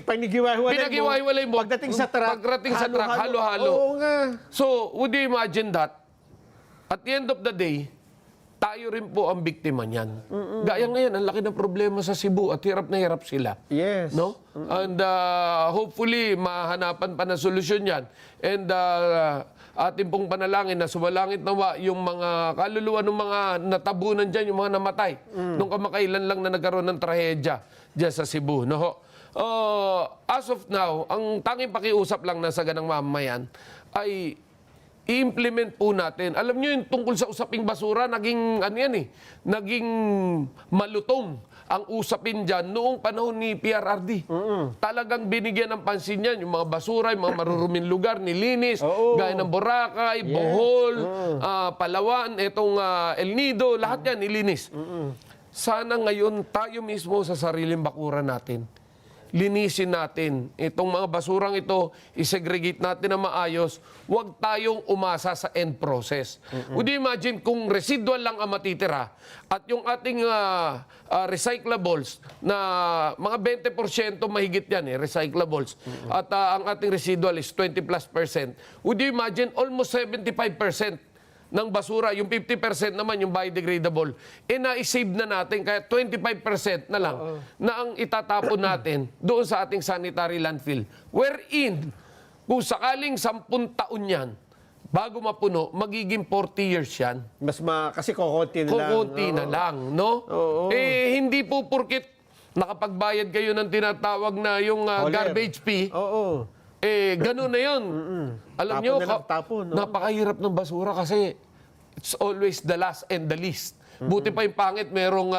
pinaghiwa-hiwalay mo. Pagdating sa truck, halo-halo. Oo nga. So, would you imagine that? At the end of the day, tayo rin po ang biktima niyan. Gaya ngayon, ang laki ng problema sa Cebu at hirap na hirap sila. Yes. No? And hopefully, mahanapan pa na solusyon yan. And ating pong panalangin na sumalangit nawa yung mga kaluluwa ng mga natabunan dyan, yung mga namatay. Nung kamakailan lang na nagkaroon ng trahedya dyan sa Cebu. No? As of now, ang tanging pakiusap lang na sa ganang mamamayan ay i-implement po natin. Alam nyo yung tungkol sa usaping basura, naging naging malutong ang usapin dyan noong panahon ni PRRD. Talagang binigyan ng pansin yan, yung mga basura, yung mga maruruming lugar, nilinis, gaya ng Boracay, Bohol, Palawan, etong El Nido, lahat yan nilinis. Sana ngayon tayo mismo sa sariling bakuran natin, linisin natin itong mga basurang ito, isegregate natin na maayos, huwag tayong umasa sa end process. Would you imagine kung residual lang ang matitira at yung ating recyclables na mga 20% mahigit yan recyclables at ang ating residual is 20+%, would you imagine almost 75% ng basura, yung 50% naman yung biodegradable, na-save na natin, kaya 25% na lang na ang itatapon natin doon sa ating sanitary landfill. Wherein, kung sakaling 10 taon yan, bago mapuno, magiging 40 years yan. Kasi kukunti na lang. Kukunti na lang, no? Hindi po porkit nakapagbayad kayo ng tinatawag na yung garbage fee, ganun na yun. Alam nyo, napakahirap ng basura kasi it's always the last and the least. Buti pa yung pangit, merong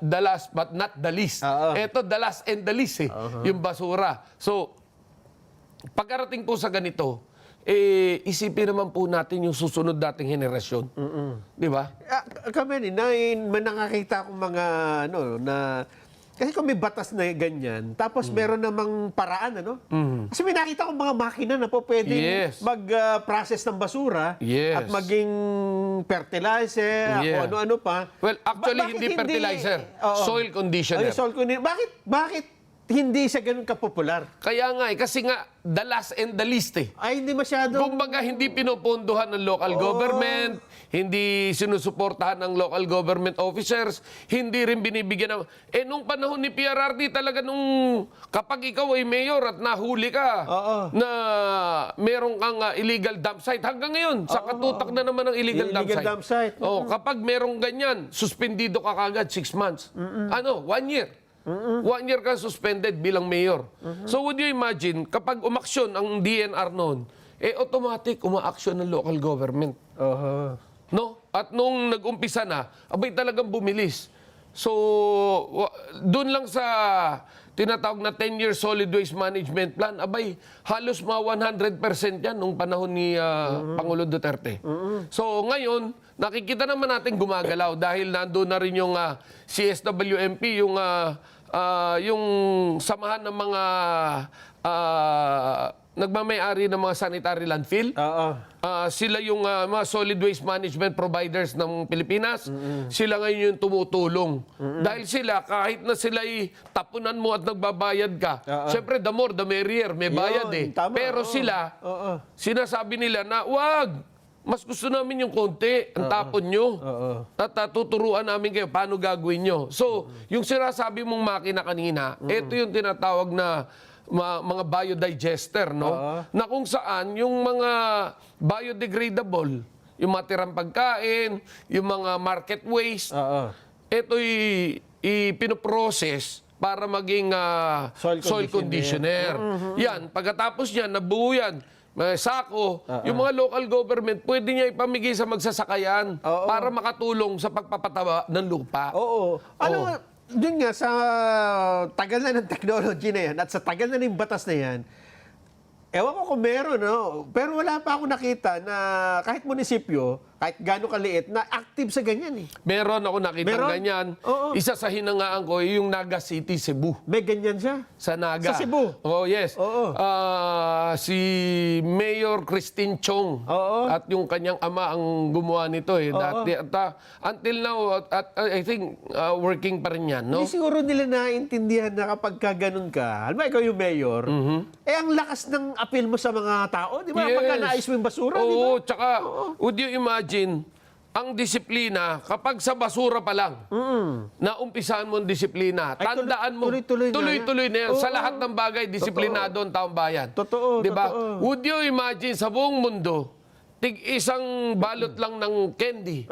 the last but not the least. Ito, the last and the least yung basura. So, pagkarating po sa ganito, isipin naman po natin yung susunod dating henerasyon. Di ba? Kami may nakakita akong mga na kasi kung may batas na ganyan, tapos meron namang paraan, Kasi may nakita akong mga makina na po pwede mag-process ng basura at maging fertilizer, o ano-ano pa. Well, actually, hindi fertilizer. Soil conditioner. Soil conditioner. Bakit hindi siya ganun kapopular? Kaya nga kasi nga, the last and the least Ay, hindi masyado. Kumbaga, hindi pinupondohan ng local government, hindi sinusuportahan ng local government officers, hindi rin binibigyan ng... nung panahon ni PRRD talaga kapag ikaw ay mayor at nahuli ka na meron kang illegal dump site, hanggang ngayon, sa katutak na naman ng illegal dump site. Kapag merong ganyan, suspendido ka kagad 6 months. 1 year. 1 year ka suspended bilang mayor. So would you imagine, kapag umaksyon ang DNR noon, automatic umaaksyon ng local government. No? At nung nag-umpisa na, abay talagang bumilis. So, doon lang sa tinatawag na 10-year solid waste management plan, abay, halos mga 100% yan nung panahon ni Pangulo Duterte. So, ngayon, nakikita naman natin gumagalaw dahil nandoon na rin yung CSWMP, yung samahan ng mga nagmamay-ari ng mga sanitary landfill. Sila yung mga solid waste management providers ng Pilipinas. Sila ngayon yung tumutulong. Dahil sila, kahit na sila'y tapunan mo at nagbabayad ka, syempre, the more, the merrier. May bayad Tama, pero sila, sinasabi nila na, wag, mas gusto namin yung konti, ang tapon nyo. At tuturuan namin kayo paano gagawin nyo. So, yung sinasabi mong makina kanina, ito yung tinatawag na mga biodigester, na kung saan yung mga biodegradable, yung matirang pagkain, yung mga market waste, ito'y ipinoprocess para maging soil conditioner. Yan, pagkatapos niyan, nabuo yan, may sako, yung mga local government, pwede niya ipamigay sa magsasakayan para makatulong sa pagpapataba ng lupa. Doon nga, sa tagal na ng technology na yan at sa tagal na ng batas na yan, ewan ko kung meron, pero wala pa ako nakita na kahit munisipyo, kahit gaano kaliit, na active sa ganyan. Meron ako nakita ganyan. Isa sa hinangaan ko, yung Naga City, Cebu. May ganyan siya? Sa Naga. Sa Cebu? Yes. Si Mayor Christine Chong at yung kanyang ama ang gumawa nito. Dati, until now, I think working pa rin yan. No? Hindi siguro nila naintindihan na kapag ganun ka, alam mo, ikaw yung mayor, ang lakas ng appeal mo sa mga tao, di ba? Pagka naayos mo yung basura, di ba? Tsaka, would you imagine, ang disiplina, kapag sa basura pa lang, na umpisahan mo ang disiplina, tandaan mo, tuloy-tuloy na yan. Sa lahat ng bagay, disiplinado ang taong bayan. Totoo, diba? totoo. Would you imagine, sa buong mundo, isang balot lang ng candy,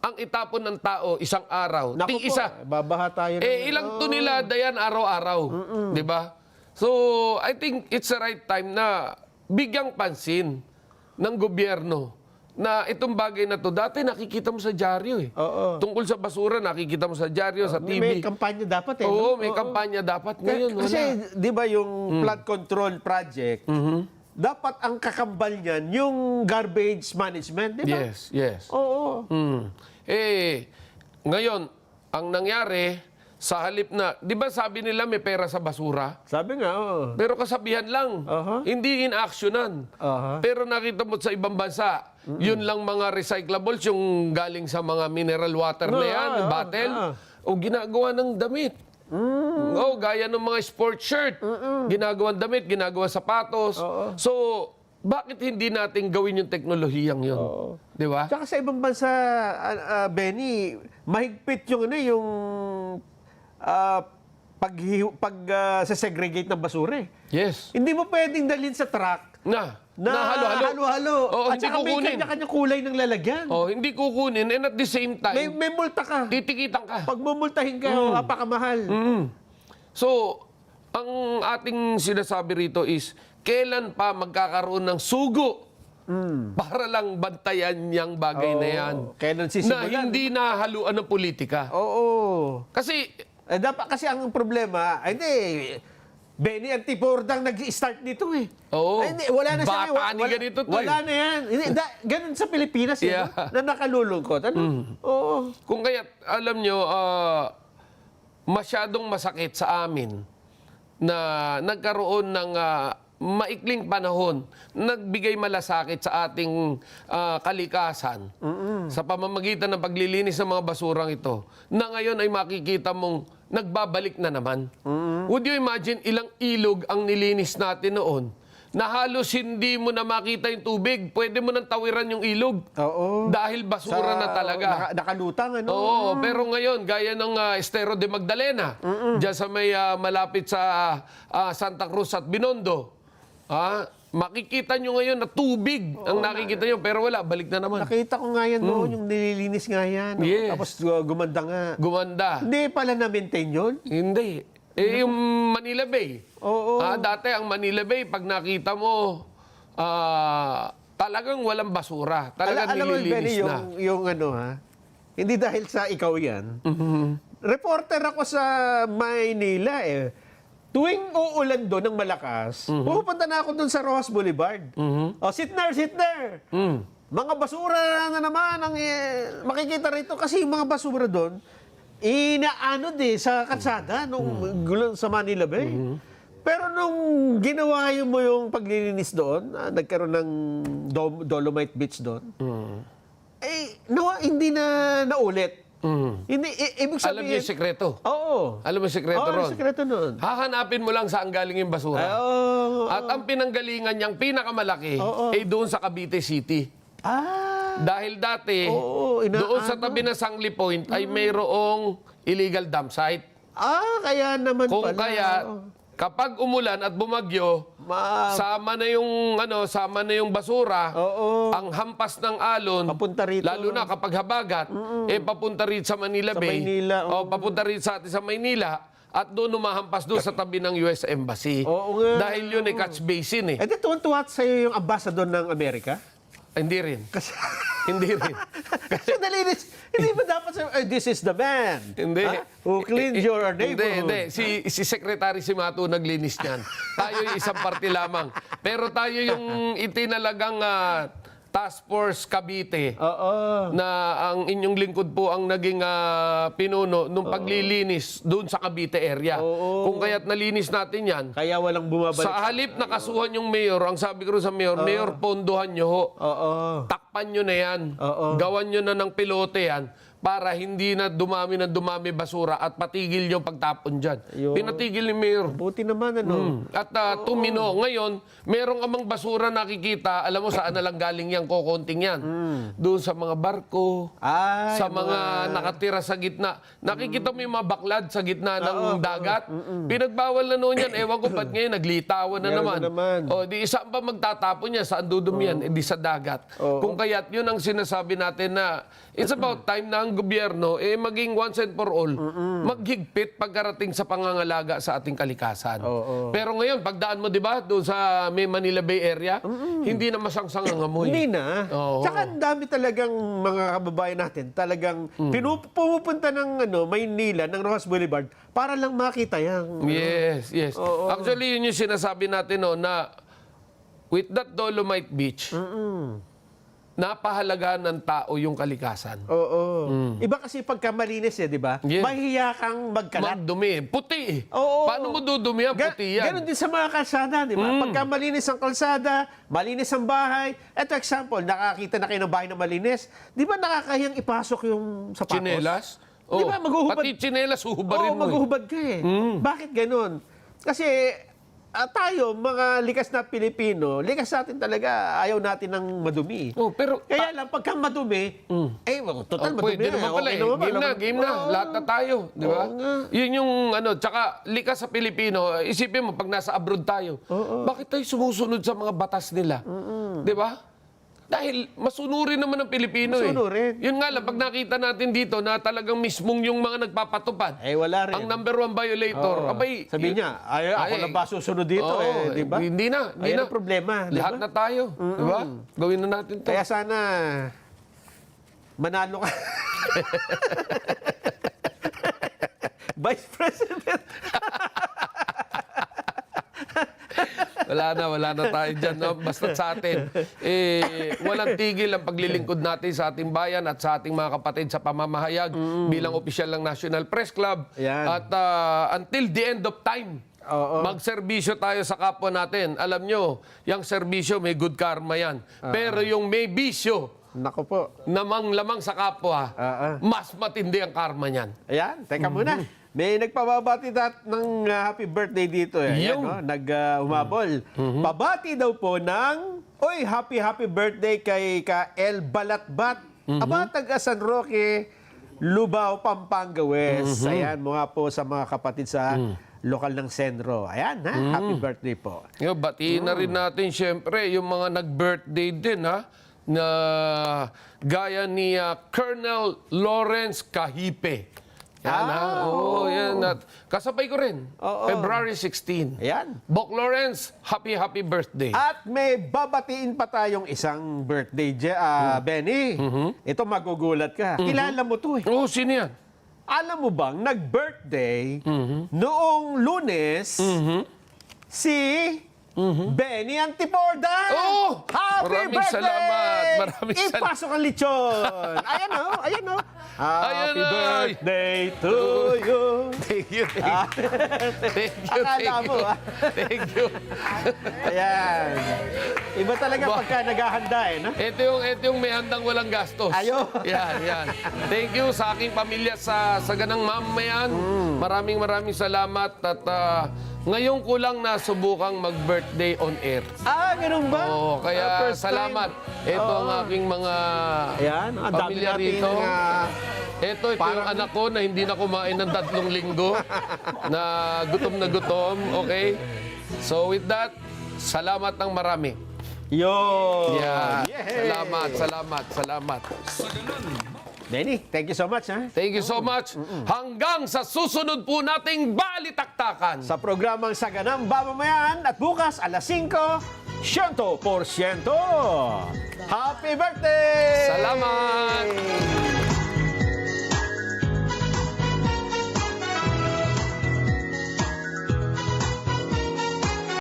ang itapon ng tao, isang araw. Naku Isa. babaha tayo. Ilang tonelada yan araw-araw. Diba? So, I think it's the right time na bigyang pansin ng gobyerno na itong bagay na to, dati nakikita mo sa dyaryo Tungkol sa basura, nakikita mo sa dyaryo, sa TV. May kampanya dapat may kampanya dapat. Ngayon, wala. Kasi, di ba yung flood control project, dapat ang kakambal niyan, yung garbage management, di ba? Yes. Ngayon, ang nangyari, sa halip na, di ba sabi nila may pera sa basura? Sabi nga, Pero kasabihan lang, hindi in-actionan. Pero nakita mo sa ibang bansa, yun lang mga recyclables, yung galing sa mga mineral water na yan, bottle, o ginagawa ng damit. Gaya ng mga sport shirt, ginagawa damit, ginagawa sapatos. So, bakit hindi natin gawin yung teknolohiyang yun? Di ba? Tsaka sa ibang bansa, Benny, mahigpit yung segregate ng basura. Yes. Hindi mo pwedeng dalhin sa truck Na halo-halo. At hindi saka may kukunin. kanya-kanya kulay ng lalagyan. Hindi kukunin. And at the same time, May multa ka. titikitan ka. Pag mumultahin ka, apakamahal. So, ang ating sinasabi rito is, kailan pa magkakaroon ng sugo para lang bantayan yung bagay na yan. Kailan Na sisimulan? hindi nahaluan ng politika. Oo. Kasi, Dapat kasi ang problema, hindi, Benny Antipordang nag-start nito eh. Oo. Ay, hindi, wala na siya. Bata ni ganito to wala eh. na yan. Hindi, ganun sa Pilipinas Yeah. na nakalulungkot. Ano? Oo. Kung kaya, alam nyo, masyadong masakit sa amin na nagkaroon ng maikling panahon, nagbigay malasakit sa ating kalikasan sa pamamagitan ng paglilinis ng mga basurang ito, na ngayon ay makikita mong nagbabalik na naman. Would you imagine ilang ilog ang nilinis natin noon na halos hindi mo na makita yung tubig, pwede mo nang tawiran yung ilog. Oo. Dahil basura na talaga. Nakalutang, ano? Oo, pero ngayon, gaya ng Estero de Magdalena, dyan sa may malapit sa Santa Cruz at Binondo, makikita nyo ngayon na tubig ang nakikita nyo, pero wala, balik na naman. Nakita ko nga yan noon, yung nililinis nga yan. no? Yes. Tapos gumanda nga. Gumanda. Hindi pala na-maintain yun? Hindi. Yung Manila Bay. Oo. Dati ang Manila Bay, pag nakita mo, talagang walang basura. Talagang Alam mo, Benny, nililinis na. yung ano ha, hindi dahil sa ikaw yan. Reporter ako sa Maynila eh. Tuwing uulan doon ng malakas, pupunta na ako doon sa Rojas Boulevard. Oh, sit there. Mga basura na naman ang makikita rito kasi yung mga basura doon, inaano sa kalsada nung gulo sa Manila Bay. Pero nung ginawa mo yung paglilinis doon, nagkaroon ng Dolomite Beach doon, hindi na naulit. Hindi, ibig sabihin... Alam niyo yung sekreto? Oo. Alam mo yung sekreto ron? yung sekreto nun. Hahanapin mo lang saan galing yung basura. At ang pinanggalingan niyang pinakamalaki ay doon sa Cavite City. Dahil dati, doon sa tabi ng Sangli Point ay mayroong illegal dump site. Kaya naman Kung pala. kaya, kapag umulan at bumagyo, sama na yung basura, ang hampas ng alon, Papunta rito. lalo na kapag habagat, papunta rito sa Manila Sa Bay, Maynila, o papunta rito sa atin sa Maynila, at doon umahampas doon sa tabi ng US Embassy. Oo nga. Dahil yun ay catch basin eh. Eh, tuwan-tuwa sa'yo yung ambassador ng Amerika? Hindi rin. Kasi, Hindi rin. kasi nalinis. Hindi ba dapat sabi, this is the man Hindi. who cleaned your neighborhood? Hindi. Si Secretary Simato naglinis niyan. Tayo yung isang party lamang. Pero tayo yung itinalagang Task Force Cavite na ang inyong lingkod po ang naging pinuno nung paglilinis doon sa Cavite area. Kung kaya't nalinis natin yan, Kaya walang bumabalik. sa halip na kasuhan yung mayor, ang sabi ko rin sa mayor, Mayor, pondohan nyo ho. Takpan nyo na yan. Gawan nyo na ng pilote yan para hindi na dumami basura at patigil yung pagtapon dyan. Pinatigil ni Mayor. Buti naman, ano? At tumino. Ngayon, merong amang basura nakikita, alam mo saan na lang galing yan, kokonting yan. Doon sa mga barko, sa mga nakatira sa gitna. Nakikita mo yung mga baklad sa gitna ng dagat. Pinagbawal na noon yan. Ewan ko ba't ngayon, naglitawan na Meron naman. na naman. O, di saan ba magtatapon yan? Saan dudumi yan? Di sa dagat. Kung kaya't yun ang sinasabi natin na it's about time na ang gobyerno maging once and for all, maghigpit pagkarating sa pangangalaga sa ating kalikasan. Pero ngayon, pagdaan mo, di ba, doon sa may Manila Bay area, hindi na masangsang ang amoy. Hindi na. Tsaka ang dami talagang mga kababayan natin, talagang pumupunta ng Maynila, ng Rojas Boulevard, para lang makita yan. Yes. Actually, yun yung sinasabi natin na with that Dolomite Beach, napahalaga ng tao yung kalikasan. Iba kasi pagka malinis di ba? Yeah. Mahiya kang magkalat. Magdumi. Puti. Oo. Paano mo dudumi yan? Puti yan. Ganon din sa mga kalsada, di ba? Pagka malinis ang kalsada, malinis ang bahay. Eto example, nakakita na kayo ng bahay na malinis. Di ba nakakahiyang ipasok yung sapatos? Chinelas? Di ba maghuhubad? Pati chinelas, huhubarin mo. maghuhubad ka eh. Bakit ganon? Kasi tayo, mga likas na Pilipino, likas natin talaga, ayaw natin ng madumi. Pero Kaya lang, pagka madumi, total madumi pwede naman pala eh. Game na. Lahat na tayo. Di ba? Yun yung tsaka likas sa Pilipino, isipin mo, pag nasa abroad tayo, bakit tayo sumusunod sa mga batas nila? Di ba? Dahil masunurin naman ng Pilipino Masunurin. Yun nga lang, pag nakita natin dito na talagang mismong yung mga nagpapatupad, wala rin. ang number one violator, abay, sabi niya, ako lang ba susunod dito di ba? Hindi na. Ayan ang problema. Lahat na tayo. Di ba? Gawin na natin to. Kaya sana, manalo ka. Vice President. wala na tayo dyan. No? Basta sa atin, walang tigil ang paglilingkod natin sa ating bayan at sa ating mga kapatid sa pamamahayag bilang opisyal ng National Press Club. Yan. At until the end of time, magserbisyo tayo sa kapwa natin. Alam nyo, yung serbisyo may good karma yan. Pero yung may bisyo, Nako po. namang-lamang sa kapwa, mas matindi ang karma niyan. Ayan, teka muna. May nagpababati ng happy birthday dito. Ayan, Yung. no? Humabol. Pabati daw po ng, oy, happy birthday kay ka El Balatbat. Aba, taga San Roque, Lubao, Pampanga West. Ayan, mga po sa mga kapatid sa lokal ng Sendro. Ayan, ha? Happy birthday po. Yo, batiin na rin natin siyempre yung mga nag-birthday din, ha? Na gaya ni Colonel Lawrence Kahipe. Yan, ha? Oo, yan. At kasabay ko rin. February 16. Ayan. Bok Lawrence, happy birthday. At may babatiin pa tayong isang birthday, Benny. Ito magugulat ka. Kilala mo to eh. Oo, sino yan? Alam mo bang nag-birthday noong Lunes si Benny Antiporda? Oh! Happy Maraming birthday! salamat. Maraming salamat. Ipasok ang lechon. Ayan o, ayan o. Ayan Happy na. birthday to you. Thank you. Akala mo, ah. Thank you. Ayan. Iba talaga pagka naghahanda eh, no? Ito yung may handang walang gastos. Ayo. Yan. Thank you sa aking pamilya sa Saganang Mamamayan. Maraming salamat at ngayon ko lang nasubukang mag-birthday on air. Ganun ba? Oo, kaya First time. salamat. Ito ang aking mga Ayan, ang dami pamilya natin rito. Ito parang- yung anak ko na hindi na kumain ng 3 linggo. na gutom. Okay? So with that, salamat ng marami. Yun. Yeah. Yay. Salamat. Benny, thank you so much, ha? Thank you so much. Hanggang sa susunod po nating balitaktakan. Sa programang Saganang Mamamayan at bukas alas 5, 100%. Happy birthday! Salamat!